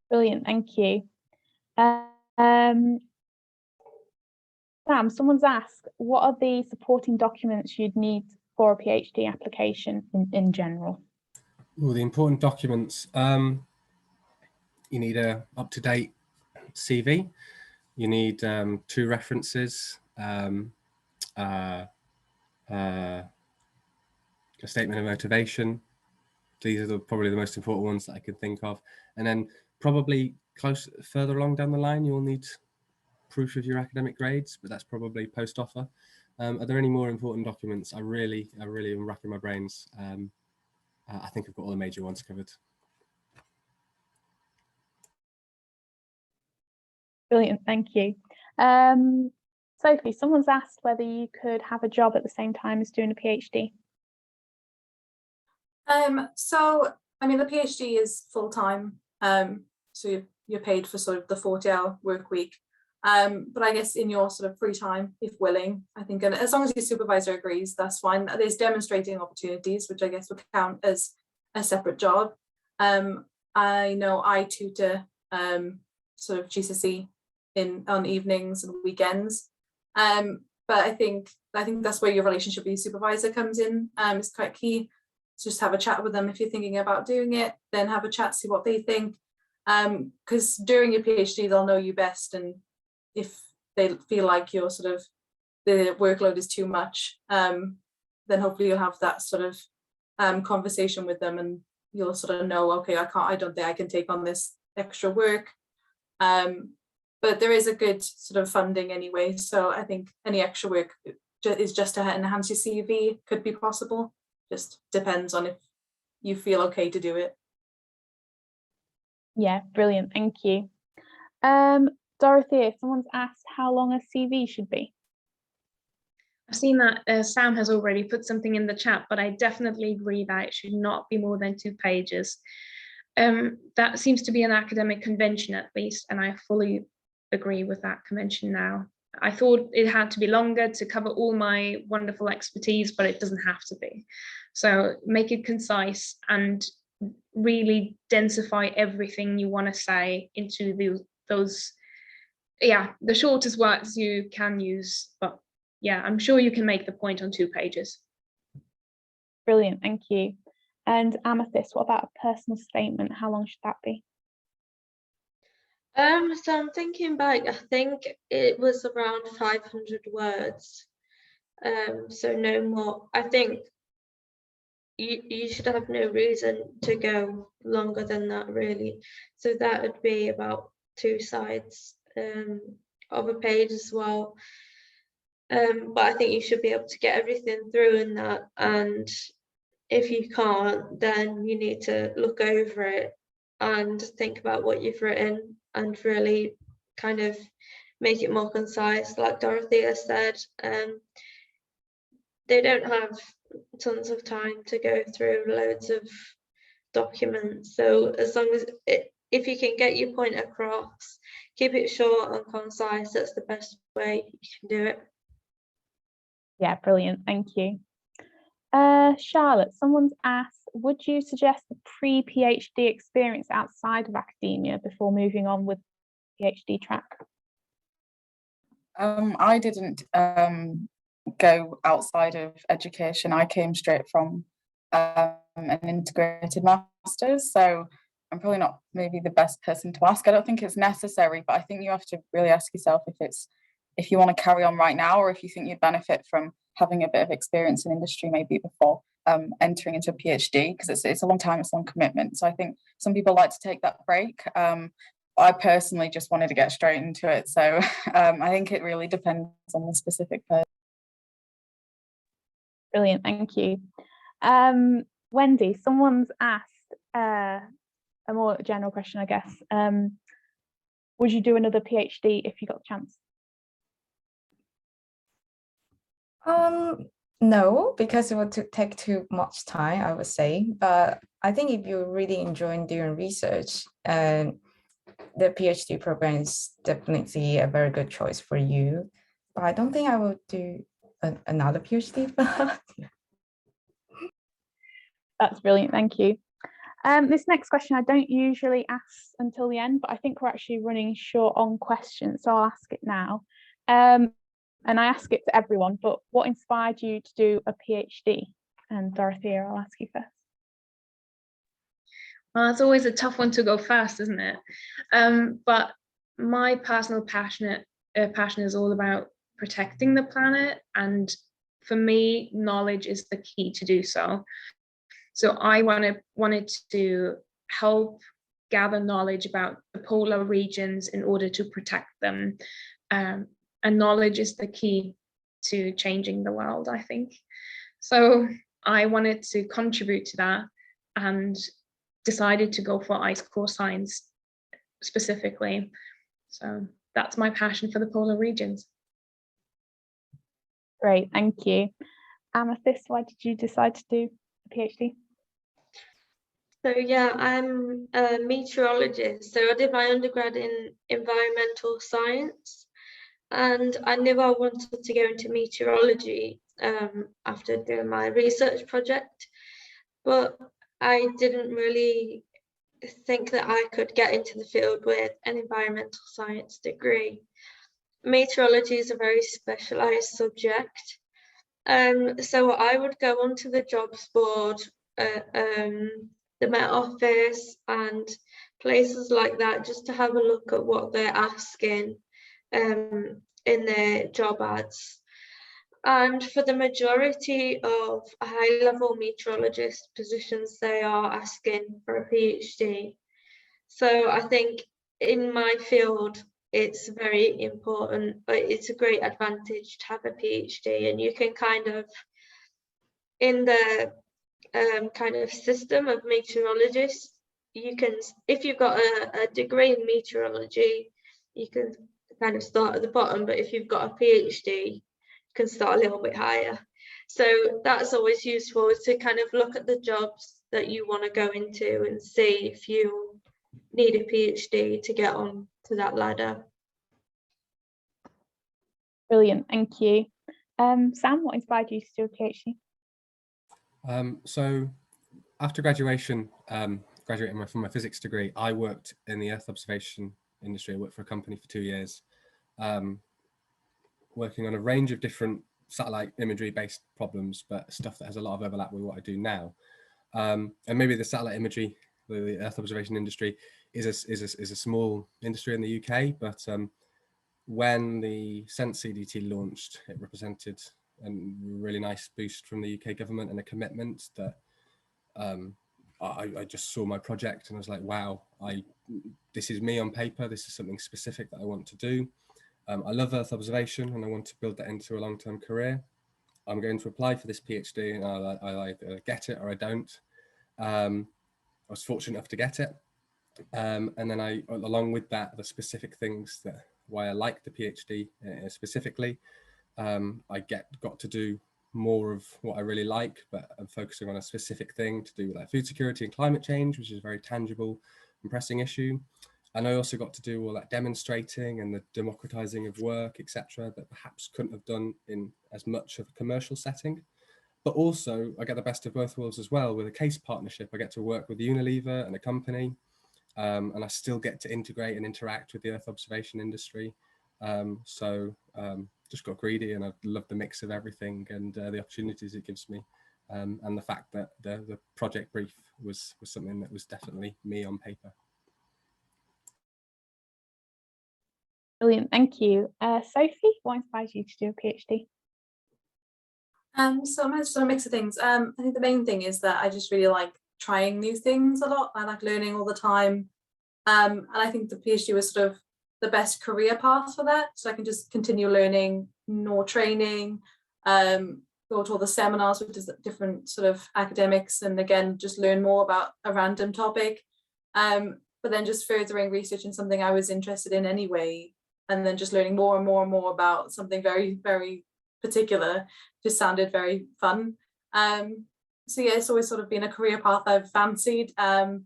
Brilliant, thank you. Sam, someone's asked, what are the supporting documents you'd need for a PhD application in general? Well, the important documents, you need a up-to-date CV, you need 2 references, a statement of motivation. These are probably the most important ones that I can think of. And then probably further along down the line, you'll need proof of your academic grades, but that's probably post-offer. Are there any more important documents? I really am racking my brains. I think I've got all the major ones covered. Brilliant, thank you. Sophie, someone's asked whether you could have a job at the same time as doing a PhD. So, I mean, the PhD is full-time, so you're paid for sort of the 40-hour work week. But I guess in your sort of free time, if willing, I think, and as long as your supervisor agrees, that's fine. There's demonstrating opportunities, which I guess would count as a separate job. I know I tutor sort of GCSE on evenings and weekends. But I think that's where your relationship with your supervisor comes in. It's quite key. So just have a chat with them if you're thinking about doing it, then have a chat, see what they think. Because during your PhD, they'll know you best, and if they feel like you're sort of, the workload is too much, then hopefully you'll have that sort of conversation with them, and you'll sort of know, okay, I don't think I can take on this extra work. But there is a good sort of funding anyway, so I think any extra work is just to enhance your CV, could be possible. Just depends on if you feel okay to do it. Yeah, brilliant, thank you. Dorothea, someone's asked how long a CV should be. I've seen that Sam has already put something in the chat, but I definitely agree that it should not be more than 2 pages. That seems to be an academic convention at least, and I fully agree with that convention now. I thought it had to be longer to cover all my wonderful expertise, but it doesn't have to be. So make it concise and really densify everything you want to say into those, the shortest words you can use. But yeah, I'm sure you can make the point on 2 pages. Brilliant, thank you. And Amethyst, what about a personal statement? How long should that be? So I'm thinking back, I think it was around 500 words. So no more. I think you should have no reason to go longer than that, really. So that would be about 2 sides of a page as well. But I think you should be able to get everything through in that, and if you can't, then you need to look over it and think about what you've written and really kind of make it more concise. Like Dorothea said, they don't have tons of time to go through loads of documents. So as long as if you can get your point across, keep it short and concise, that's the best way you can do it. Yeah, brilliant, thank you. Charlotte, someone's asked, would you suggest a pre-PhD experience outside of academia before moving on with PhD track? I didn't go outside of education. I came straight from an integrated master's, so I'm probably not maybe the best person to ask. I don't think it's necessary, but I think you have to really ask yourself if you want to carry on right now, or if you think you'd benefit from having a bit of experience in industry maybe before entering into a PhD, because it's a long time, it's a long commitment. So I think some people like to take that break. I personally just wanted to get straight into it. So I think it really depends on the specific person. Brilliant, thank you. Wendy, someone's asked a more general question, I guess. Would you do another PhD if you got the chance? No, because it would take too much time, I would say. But I think if you're really enjoying doing research, the PhD program is definitely a very good choice for you. But I don't think I will do another PhD. But That's brilliant, thank you. This next question I don't usually ask until the end, but I think we're actually running short on questions, so I'll ask it now. And I ask it to everyone, but what inspired you to do a PhD? And Dorothea, I'll ask you first. Well, it's always a tough one to go first, isn't it? But my personal passion is all about protecting the planet, and for me, knowledge is the key to do so. So I wanted to help gather knowledge about the polar regions in order to protect them. And knowledge is the key to changing the world, I think. So I wanted to contribute to that and decided to go for ice core science specifically. So that's my passion for the polar regions. Great, thank you. Amethyst, why did you decide to do a PhD? So yeah, I'm a meteorologist. So I did my undergrad in environmental science, and I knew I wanted to go into meteorology after doing my research project, but I didn't really think that I could get into the field with an environmental science degree. Meteorology is a very specialized subject. So I would go onto the jobs board, the Met Office and places like that, just to have a look at what they're asking in their job ads. And for the majority of high-level meteorologist positions, they are asking for a PhD. So I think in my field, it's very important, but it's a great advantage to have a PhD, and you can kind of, in the kind of system of meteorologists, you can, if you've got a degree in meteorology, you can kind of start at the bottom, but if you've got a PhD, you can start a little bit higher. So that's always useful, to kind of look at the jobs that you want to go into and see if you need a PhD to get on to that ladder. Brilliant, thank you. Sam, what inspired you to do a PhD? So after graduation, graduating from my physics degree, I worked in the Earth observation industry. I worked for a company for 2 years, working on a range of different satellite imagery based problems, but stuff that has a lot of overlap with what I do now. And maybe the satellite imagery, the Earth observation industry is a small industry in the UK, but when the Sense CDT launched, it represented a really nice boost from the UK government and a commitment that I just saw my project and I was like, wow, this is me on paper. This is something specific that I want to do. I love Earth observation and I want to build that into a long-term career. I'm going to apply for this PhD and I either get it or I don't. I was fortunate enough to get it. And then along with that, the specific things that why I like the PhD specifically, I got to do more of what I really like, but I'm focusing on a specific thing to do with like food security and climate change, which is a very tangible and pressing issue. And I also got to do all that demonstrating and the democratizing of work, etc., that perhaps couldn't have done in as much of a commercial setting. But also I get the best of both worlds as well with a case partnership. I get to work with Unilever and a company, and I still get to integrate and interact with the Earth observation industry. Just got greedy and I love the mix of everything and the opportunities it gives me. And the fact that the project brief was something that was definitely me on paper. Brilliant, thank you. Sophie, what inspires you to do a PhD? So I'm just a mix of things. I think the main thing is that I just really like trying new things a lot. I like learning all the time. And I think the PhD was sort of the best career path for that. So I can just continue learning more training, go to all the seminars with different sort of academics, and again, just learn more about a random topic. But then just furthering research in something I was interested in anyway, and then just learning more and more and more about something very, very particular just sounded very fun. So yeah, it's always sort of been a career path I've fancied. And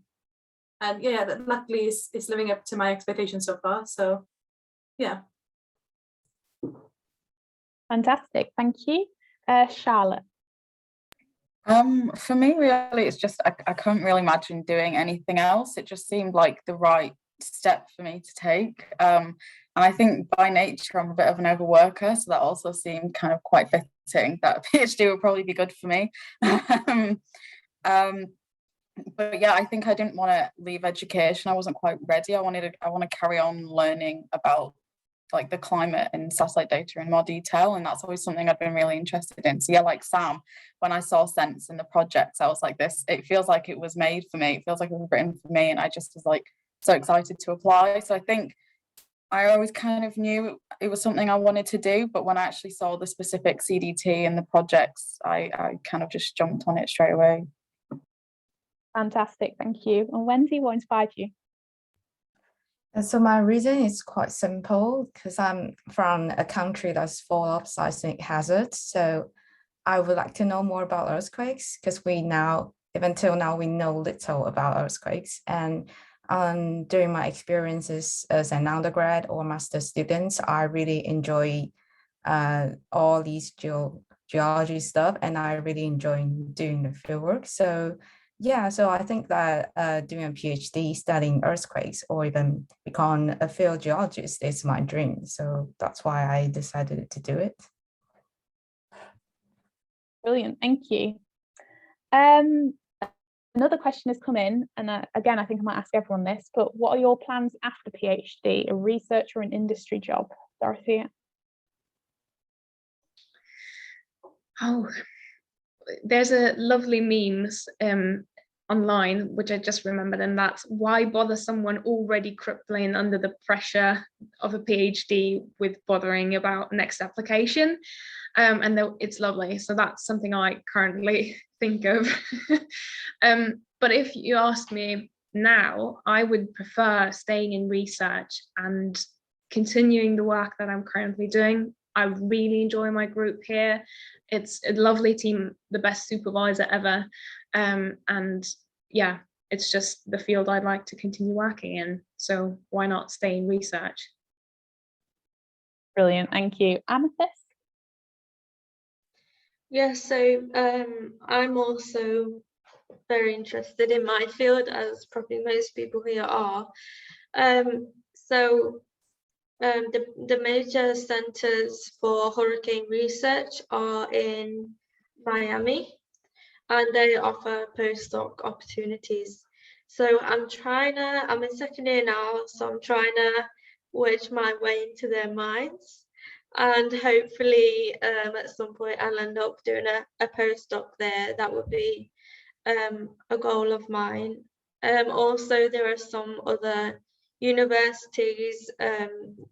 yeah, that luckily it's living up to my expectations so far. So yeah. Fantastic, thank you. Charlotte. For me, really, it's just I couldn't really imagine doing anything else. It just seemed like the right step for me to take. And I think by nature I'm a bit of an overworker, so that also seemed kind of quite fitting that a PhD would probably be good for me. But yeah, I think I didn't want to leave education. I wasn't quite ready. I want to carry on learning about like the climate and satellite data in more detail, and that's always something I've been really interested in. So yeah, like Sam, when I saw Sense in the projects, I was like, this, it feels like it was made for me. It feels like it was written for me, and I just was like so excited to apply. So I think I always kind of knew it was something I wanted to do, but when I actually saw the specific CDT and the projects, I kind of just jumped on it straight away. Fantastic, thank you. And Wendy, what inspired you? And so my reason is quite simple, because I'm from a country that's full of seismic hazards. So I would like to know more about earthquakes, because even till now, we know little about earthquakes. And during my experiences as an undergrad or master students, I really enjoy all these geology stuff, and I really enjoy doing the fieldwork. So yeah, so I think that doing a PhD studying earthquakes or even become a field geologist is my dream. So that's why I decided to do it. Brilliant, thank you. Another question has come in, and again, I think I might ask everyone this, but what are your plans after PhD, a research or an industry job? Dorothea? Oh, there's a lovely memes online, which I just remembered, and that's why bother someone already crippling under the pressure of a PhD with bothering about next application. And it's lovely. So that's something I currently think of. But if you ask me now, I would prefer staying in research and continuing the work that I'm currently doing. I really enjoy my group here. It's a lovely team, the best supervisor ever. And yeah, it's just the field I'd like to continue working in. So why not stay in research? Brilliant, thank you. Amethyst? Yeah, so I'm also very interested in my field, as probably most people here are. The major centers for hurricane research are in Miami, and they offer postdoc opportunities. So I'm in second year now, so I'm trying to wedge my way into their minds. And hopefully at some point I'll end up doing a postdoc there. That would be a goal of mine. Also, there are some other universities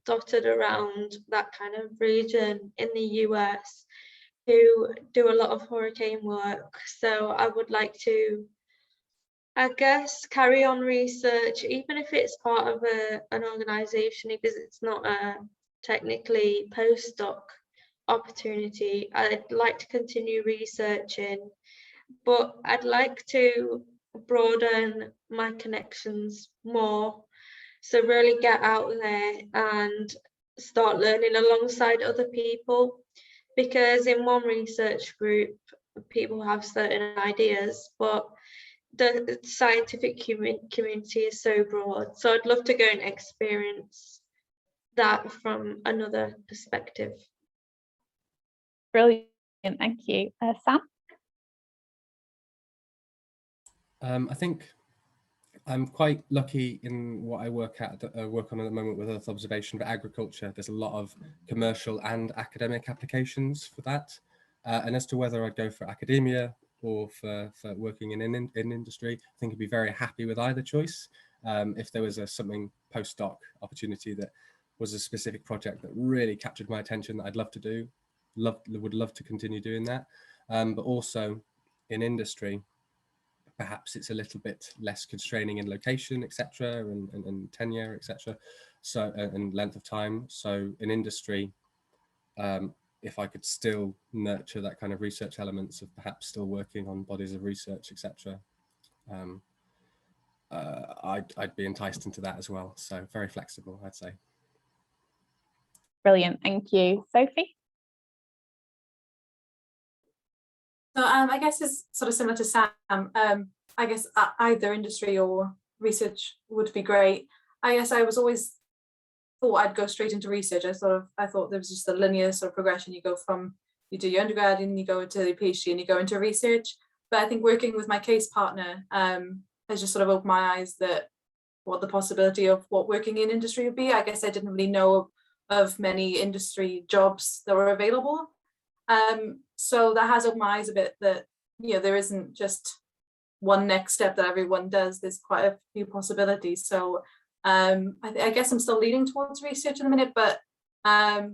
dotted around that kind of region in the US who do a lot of hurricane work. So I would like to, I guess, carry on research, even if it's part of an organization, because it's not a technically postdoc opportunity. I'd like to continue researching, but I'd like to broaden my connections more. So really get out there and start learning alongside other people, because in one research group, people have certain ideas, but the scientific community is so broad. So I'd love to go and experience that from another perspective. Brilliant, thank you. Sam? I think I'm quite lucky in what I work on at the moment with Earth observation for agriculture. There's a lot of commercial and academic applications for that. And as to whether I'd go for academia or for working in industry, I think I'd be very happy with either choice. If there was something postdoc opportunity that was a specific project that really captured my attention that I'd love to do, would love to continue doing that. But also in industry, perhaps it's a little bit less constraining in location, etc., and tenure, etc. So and length of time. So in industry, if I could still nurture that kind of research elements of perhaps still working on bodies of research, etc. I'd be enticed into that as well. So very flexible, I'd say. Brilliant, thank you. Sophie? So I guess it's sort of similar to Sam. I guess either industry or research would be great. I guess I was always thought I'd go straight into research. I thought there was just a linear sort of progression. You go from, you do your undergrad and you go into the PhD and you go into research. But I think working with my case partner has just sort of opened my eyes that what the possibility of what working in industry would be. I guess I didn't really know of many industry jobs that were available. So that has opened my eyes a bit that, you know, there isn't just one next step that everyone does. There's quite a few possibilities. So I guess I'm still leaning towards research in a minute, but I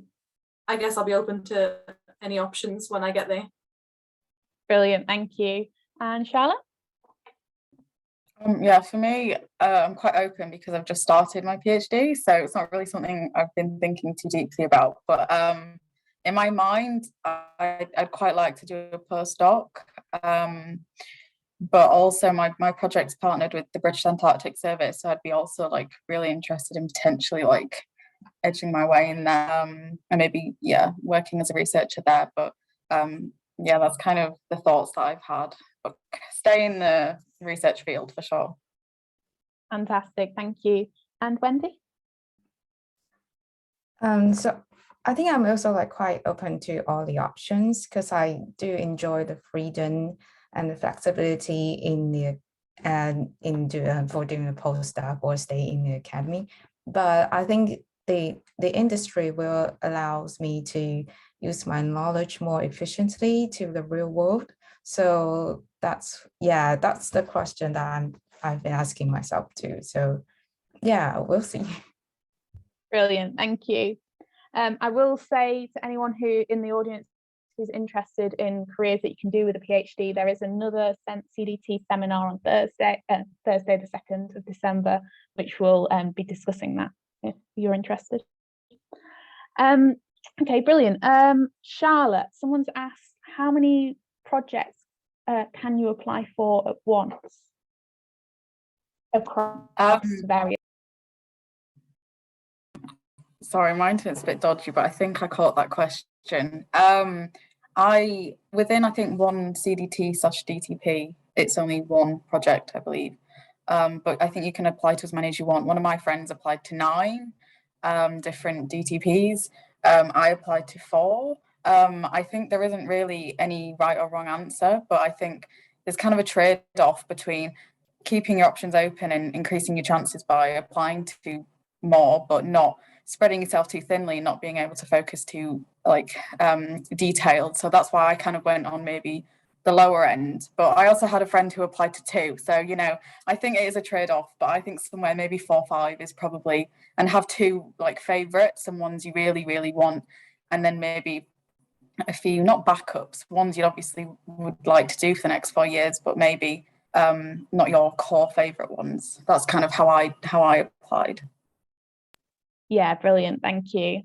guess I'll be open to any options when I get there. Brilliant, thank you. And Charlotte? Yeah, for me, I'm quite open because I've just started my PhD, so it's not really something I've been thinking too deeply about. But in my mind, I'd quite like to do a postdoc. But also my project's partnered with the British Antarctic Survey, so I'd be also like really interested in potentially like edging my way in there and maybe working as a researcher there. But yeah, that's kind of the thoughts that I've had. But stay in the research field for sure. Fantastic, thank you. And Wendy? So I think I'm also like quite open to all the options because I do enjoy the freedom and the flexibility in the for doing a postdoc or stay in the academy. But I think the industry will allows me to use my knowledge more efficiently to the real world. So that's the question that I've been asking myself too. So yeah, we'll see. Brilliant, thank you. I will say to anyone who in the audience who's interested in careers that you can do with a PhD, there is another CDT seminar on Thursday the 2nd of December, which will be discussing that if you're interested. Okay, brilliant. Charlotte, someone's asked, how many projects can you apply for at once across various? Sorry, my internet's a bit dodgy, but I think I caught that question. Within I think one CDT/DTP, it's only one project, I believe. But I think you can apply to as many as you want. One of my friends applied to 9 different DTPs. I applied to 4. I think there isn't really any right or wrong answer, but I think there's kind of a trade-off between keeping your options open and increasing your chances by applying to more, but not spreading yourself too thinly, not being able to focus too detailed. So that's why I kind of went on maybe the lower end. But I also had a friend who applied to 2. So, you know, I think it is a trade-off, but I think somewhere maybe 4 or 5 is probably, and have 2 like favorites, some ones you really, really want, and then maybe a few, not backups, ones you obviously would like to do for the next 4 years, but maybe not your core favorite ones. That's kind of how I applied. Yeah, brilliant, thank you.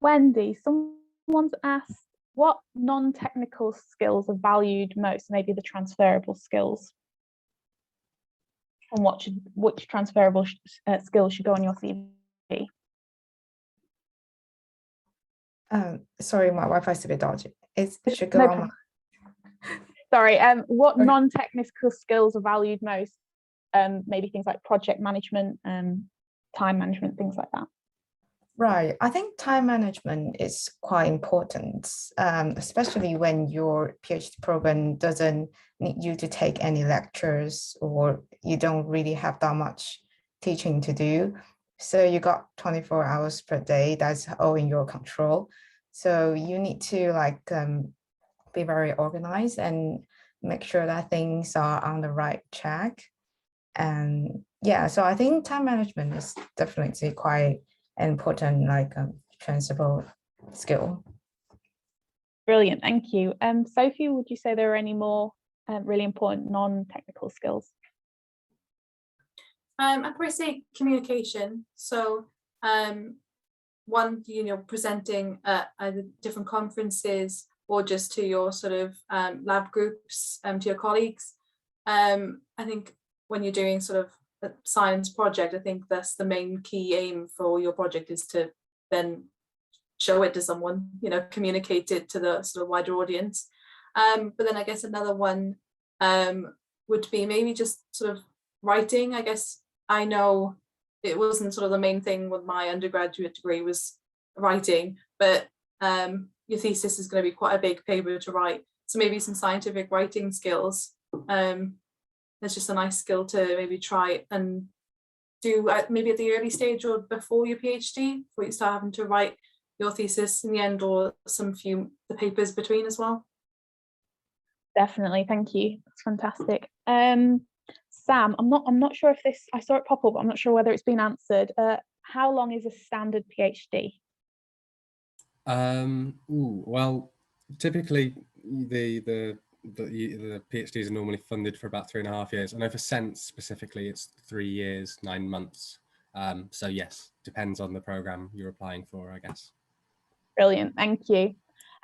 Wendy, someone's asked, what non-technical skills are valued most, maybe the transferable skills? And which transferable skills should go on your CV? Sorry, my Wi-Fi's a bit dodgy. It should go on. Sorry, what non-technical skills are valued most? Maybe things like project management, time management, things like that. Right. I think time management is quite important, especially when your PhD program doesn't need you to take any lectures or you don't really have that much teaching to do. So you got 24 hours per day, that's all in your control. So you need to be very organized and make sure that things are on the right track. And yeah, so I think time management is definitely quite an important transferable skill. Brilliant, thank you. Sophie, would you say there are any more really important non-technical skills? I'd probably say communication. So one, presenting at either different conferences or just to your sort of lab groups, to your colleagues. I think when you're doing sort of a science project, I think that's the main key aim for your project, is to then show it to someone, communicate it to the sort of wider audience. But then I guess another one would be maybe just sort of writing. I guess I know it wasn't sort of the main thing with my undergraduate degree was writing, but your thesis is going to be quite a big paper to write. So maybe some scientific writing skills. That's just a nice skill to maybe try and do maybe at the early stage or before your PhD, before you start having to write your thesis in the end, or the papers between as well. Definitely, thank you. That's fantastic. Sam, I'm not sure if this, I saw it pop up, but I'm not sure whether it's been answered. How long is a standard PhD? Well, typically the PhDs are normally funded for about 3.5 years. I know for SENS specifically, it's 3 years, 9 months. So yes, depends on the program you're applying for, I guess. Brilliant, thank you.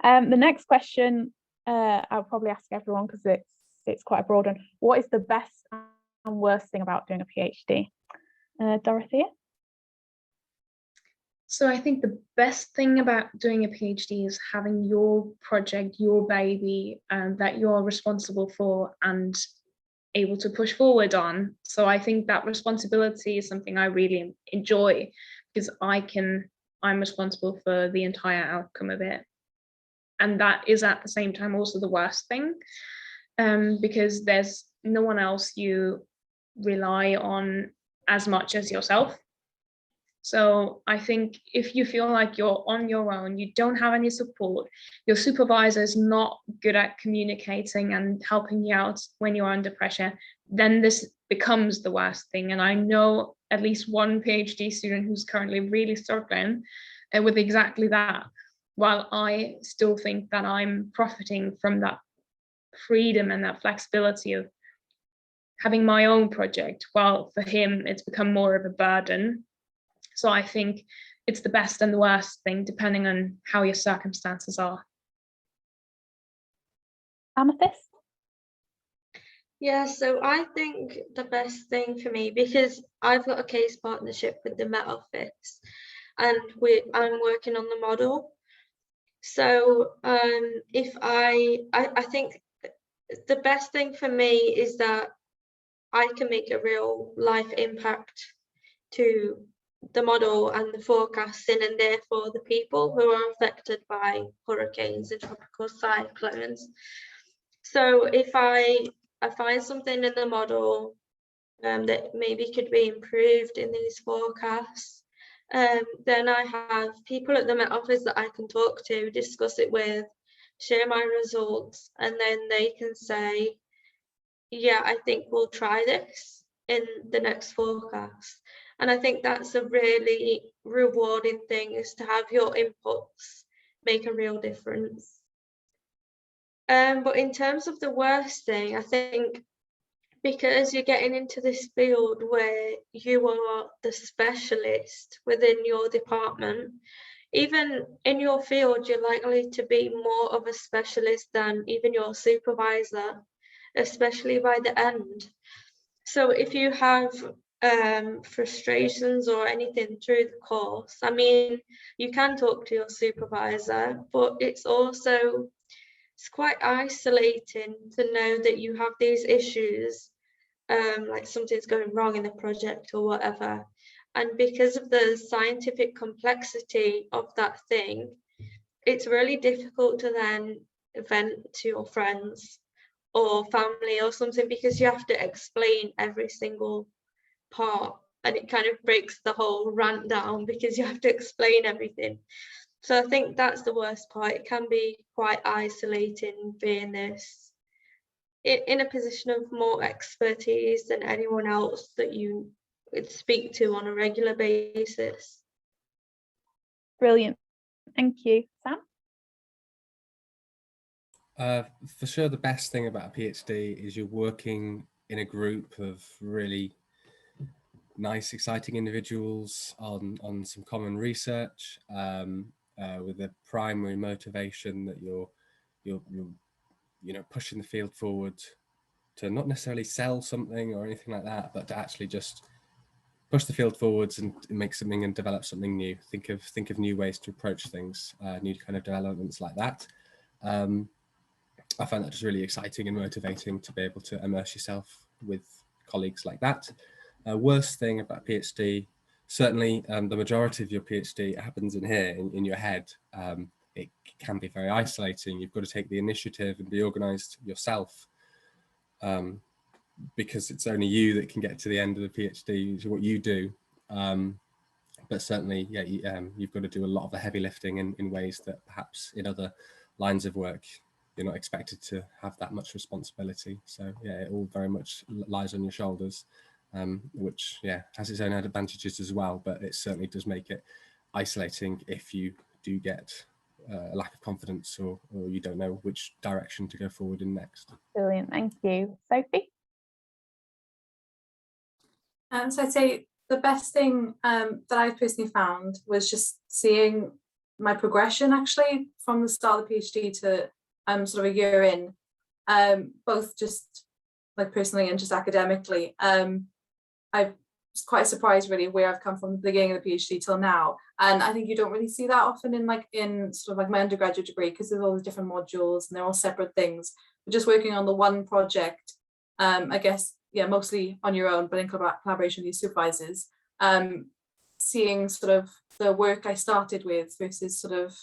The next question I'll probably ask everyone because it's quite a broad one. What is the best and worst thing about doing a PhD? Dorothea? So I think the best thing about doing a PhD is having your project, your baby, that you're responsible for and able to push forward on. So I think that responsibility is something I really enjoy, because I'm responsible for the entire outcome of it. And that is at the same time also the worst thing, because there's no one else you rely on as much as yourself. So I think if you feel like you're on your own, you don't have any support, your supervisor is not good at communicating and helping you out when you're under pressure, then this becomes the worst thing. And I know at least one PhD student who's currently really struggling with exactly that, while I still think that I'm profiting from that freedom and that flexibility of having my own project, while for him it's become more of a burden. So I think it's the best and the worst thing, depending on how your circumstances are. Amethyst? Yeah, so I think the best thing for me, because I've got a case partnership with the Met Office and I'm working on the model. So if I think the best thing for me is that I can make a real life impact to the model and the forecasting, and therefore the people who are affected by hurricanes and tropical cyclones. So if I find something in the model that maybe could be improved in these forecasts, then I have people at the Met Office that I can talk to, discuss it with, share my results, and then they can say, yeah, I think we'll try this in the next forecast. And I think that's a really rewarding thing, is to have your inputs make a real difference. But in terms of the worst thing, I think because you're getting into this field where you are the specialist within your department, even in your field, you're likely to be more of a specialist than even your supervisor, especially by the end. So if you have frustrations or anything through the course, I mean, you can talk to your supervisor, but it's quite isolating to know that you have these issues, like something's going wrong in the project or whatever. And because of the scientific complexity of that thing, it's really difficult to then vent to your friends or family or something, because you have to explain every single part, and it kind of breaks the whole rant down because you have to explain everything. So I think that's the worst part. It can be quite isolating being this in a position of more expertise than anyone else that you would speak to on a regular basis. Brilliant, thank you. Sam? For sure, the best thing about a PhD is you're working in a group of really nice, exciting individuals on some common research with a primary motivation that you're pushing the field forward to not necessarily sell something or anything like that, but to actually just push the field forwards and make something and develop something new. Think of new ways to approach things, new kind of developments like that. I find that just really exciting and motivating to be able to immerse yourself with colleagues like that. Worst thing about PhD, certainly the majority of your PhD happens in here, in your head. It can be very isolating. You've got to take the initiative and be organised yourself, because it's only you that can get to the end of the PhD, which is what you do. But certainly, yeah, you've got to do a lot of the heavy lifting in ways that perhaps in other lines of work, you're not expected to have that much responsibility. So yeah, it all very much lies on your shoulders, which yeah, has its own advantages as well, but it certainly does make it isolating if you do get a lack of confidence or you don't know which direction to go forward in next. Brilliant, thank you. Sophie? So I'd say the best thing that I personally found was just seeing my progression actually from the start of the PhD to sort of a year in, both just like personally and just academically. I was quite surprised really where I've come from the beginning of the PhD till now. And I think you don't really see that often in sort of like my undergraduate degree, because there's all the different modules and they're all separate things. But just working on the one project, I guess, yeah, mostly on your own, but in collaboration with your supervisors, seeing sort of the work I started with versus sort of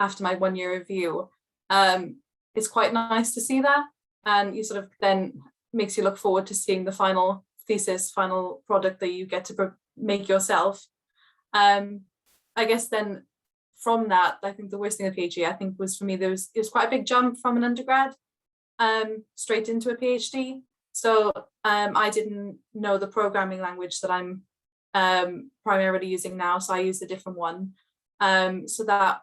after my 1 year review, it's quite nice to see that. And you sort of then makes you look forward to seeing the final thesis, final product that you get to make yourself. I guess then from that, I think the worst thing of PhD, I think was for me, it was quite a big jump from an undergrad straight into a PhD. So I didn't know the programming language that I'm primarily using now, so I used a different one. So that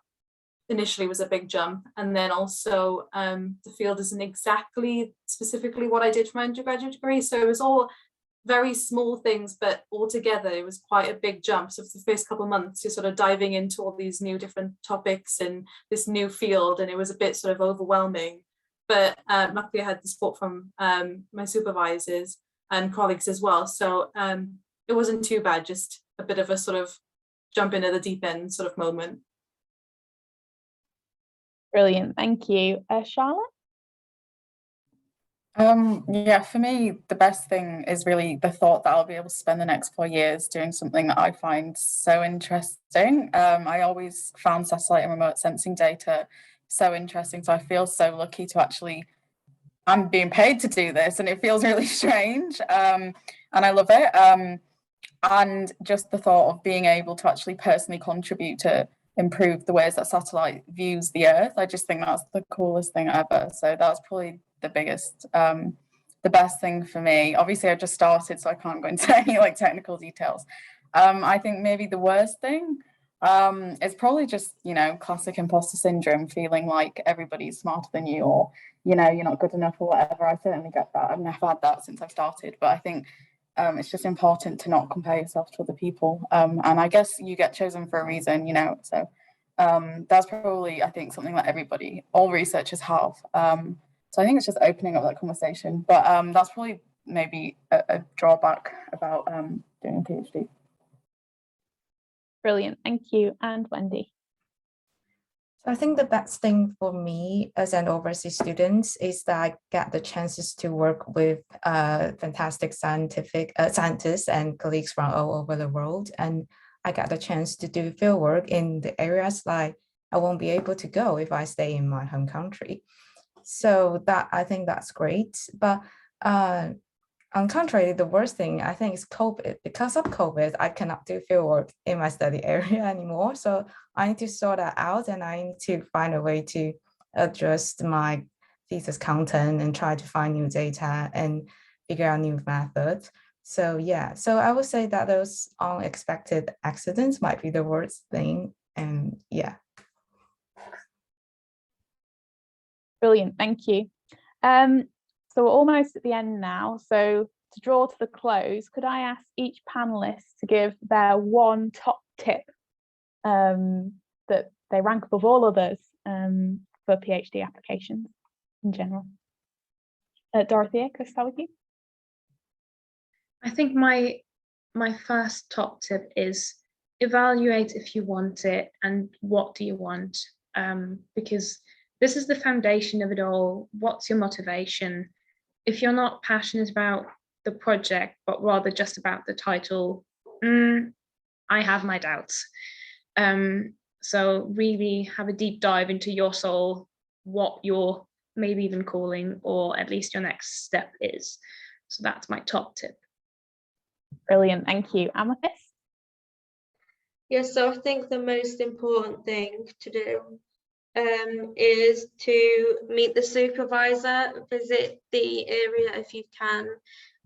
initially was a big jump. And then also the field isn't exactly specifically what I did for my undergraduate degree. So it was all very small things, but altogether it was quite a big jump. So for the first couple of months, you're sort of diving into all these new different topics and this new field, and it was a bit sort of overwhelming. But luckily I had the support from my supervisors and colleagues as well. So it wasn't too bad, just a bit of a sort of jump into the deep end sort of moment. Brilliant, thank you. Charlotte? Yeah, for me, the best thing is really the thought that I'll be able to spend the next 4 years doing something that I find so interesting. I always found satellite and remote sensing data so interesting. So I feel so lucky to actually, I'm being paid to do this, and it feels really strange. And I love it. And just the thought of being able to actually personally contribute to improve the ways that satellite views the Earth, I just think that's the coolest thing ever. So that's probably the biggest, the best thing for me. Obviously, I just started, so I can't go into any like technical details. I think maybe the worst thing is probably just, you know, classic imposter syndrome, feeling like everybody's smarter than you, or, you know, you're not good enough or whatever. I certainly get that. I've never had that since I've started, but I think it's just important to not compare yourself to other people. And I guess you get chosen for a reason, you know, so that's probably, I think, something that everybody, all researchers have. So I think it's just opening up that conversation, but that's probably maybe a drawback about doing a PhD. Brilliant, thank you. And Wendy? So I think the best thing for me as an overseas student is that I get the chances to work with fantastic scientists and colleagues from all over the world. And I got the chance to do fieldwork in the areas like I won't be able to go if I stay in my home country. So that, I think that's great. But on contrary, the worst thing I think is COVID. Because of COVID, I cannot do fieldwork in my study area anymore. So I need to sort that out, and I need to find a way to adjust my thesis content and try to find new data and figure out new methods. So yeah, so I would say that those unexpected accidents might be the worst thing. And yeah. Brilliant, thank you. So we're almost at the end now. So to draw to the close, could I ask each panelist to give their one top tip that they rank above all others for PhD applications in general? Dorothea, could I start with you? I think my first top tip is evaluate if you want it and what do you want, because this is the foundation of it all. What's your motivation? If you're not passionate about the project, but rather just about the title, I have my doubts. So really have a deep dive into your soul, what your maybe even calling, or at least your next step is. So that's my top tip. Brilliant, thank you. Amethyst? Yes, so I think the most important thing to do is to meet the supervisor, visit the area if you can,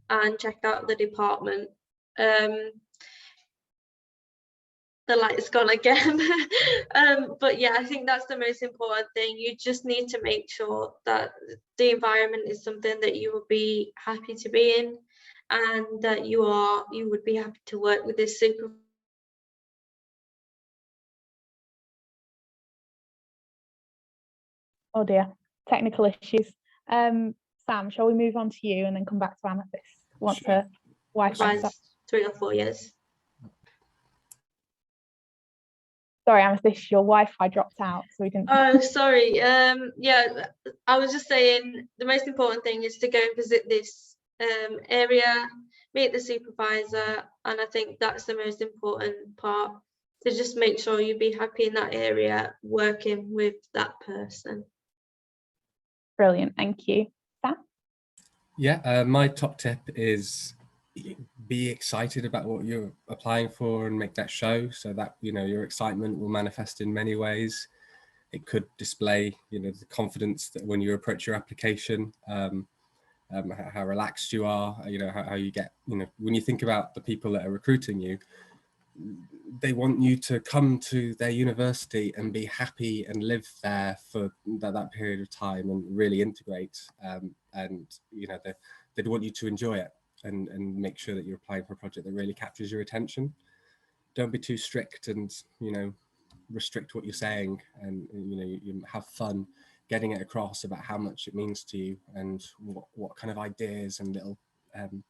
and check out the department. The light's gone again. But yeah, I think that's the most important thing. You just need to make sure that the environment is something that you will be happy to be in, and that you would be happy to work with this supervisor. Oh dear, technical issues. Sam, shall we move on to you and then come back to Amethyst? Want to Wi-Fi stuff? 3 or 4 years. Sorry, Amethyst, your Wi-Fi dropped out, so we didn't. Oh, sorry. Yeah, I was just saying the most important thing is to go and visit this area, meet the supervisor, and I think that's the most important part, to just make sure you be happy in that area working with that person. Brilliant, thank you. Sam? Yeah, my top tip is be excited about what you're applying for and make that show, so that your excitement will manifest in many ways. It could display the confidence that when you approach your application, how relaxed you are, how you get, when you think about the people that are recruiting you, they want you to come to their university and be happy and live there for that period of time and really integrate, and they'd want you to enjoy it and make sure that you're applying for a project that really captures your attention. Don't be too strict and restrict what you're saying, and you have fun getting it across about how much it means to you and what kind of ideas and little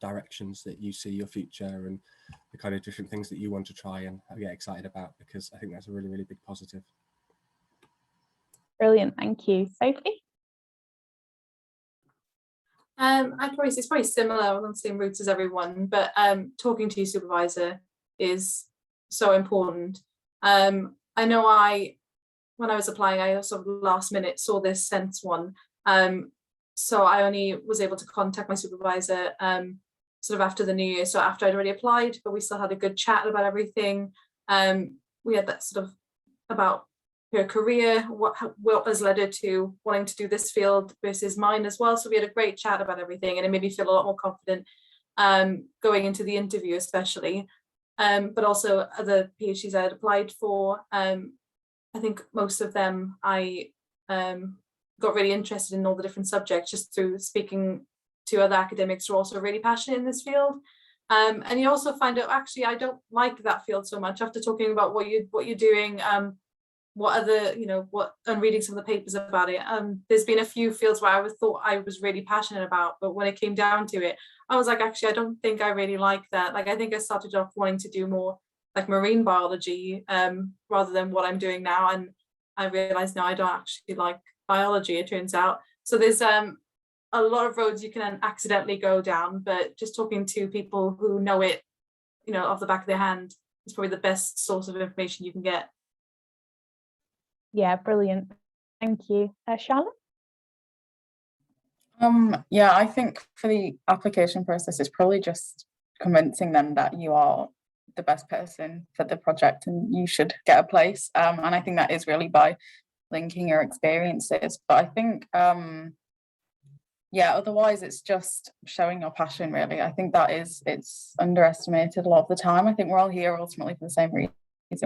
directions that you see your future and the kind of different things that you want to try and get excited about, because I think that's a really, really big positive. Brilliant, thank you. Sophie? It's probably similar on the same routes as everyone, but talking to your supervisor is so important. I know when I was applying, I sort of last minute saw this Sense one. So I only was able to contact my supervisor sort of after the new year, so after I'd already applied, but we still had a good chat about everything. We had that sort of about her career, what has led her to wanting to do this field versus mine as well. So we had a great chat about everything, and it made me feel a lot more confident going into the interview, especially. But also other PhDs I had applied for, I think most of them I got really interested in all the different subjects just through speaking to other academics who are also really passionate in this field. And you also find out, actually, I don't like that field so much after talking about what you're doing, what other, and reading some of the papers about it. There's been a few fields where I thought I was really passionate about, but when it came down to it, I was like, actually, I don't think I really like that. Like, I think I started off wanting to do more like marine biology rather than what I'm doing now. And I realized now I don't actually like biology, it turns out. So there's a lot of roads you can accidentally go down, but just talking to people who know it, off the back of their hand is probably the best source of information you can get. Yeah, brilliant. Thank you. Charlotte? Yeah, I think for the application process, it's probably just convincing them that you are the best person for the project and you should get a place. And I think that is really by linking your experiences. But I think, yeah, otherwise it's just showing your passion, really. I think it's underestimated a lot of the time. I think we're all here ultimately for the same reason.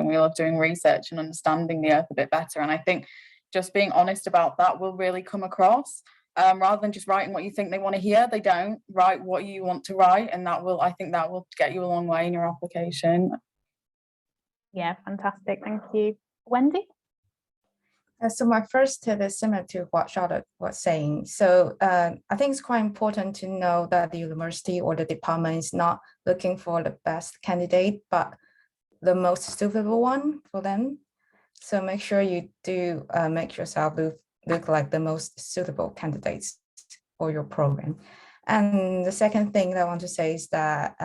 We love doing research and understanding the earth a bit better. And I think just being honest about that will really come across. rather than just writing what you think they want to hear. They don't write what you want to write, and I think that will get you a long way in your application. Yeah, fantastic. Thank you. Wendy? So my first tip is similar to what Charlotte was saying. So I think it's quite important to know that the university or the department is not looking for the best candidate, but the most suitable one for them. So make sure you do make yourself look like the most suitable candidates for your program. And the second thing that I want to say is that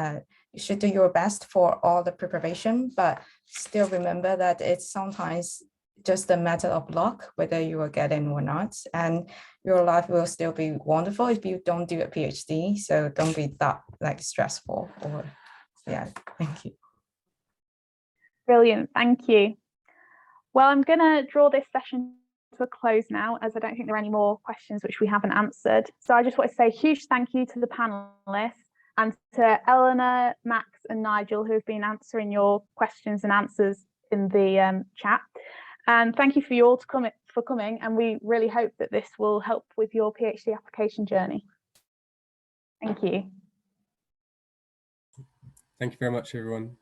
you should do your best for all the preparation, but still remember that it's sometimes just a matter of luck whether you will get in or not, and your life will still be wonderful if you don't do a PhD. So don't be that like stressful. Or yeah, thank you. Brilliant, thank you. Well, I'm going to draw this session to a close now, as I don't think there are any more questions which we haven't answered. So I just want to say a huge thank you to the panelists and to Eleanor, Max and Nigel, who have been answering your questions and answers in the chat. And thank you for you all for coming, and we really hope that this will help with your PhD application journey. Thank you. Thank you very much, everyone.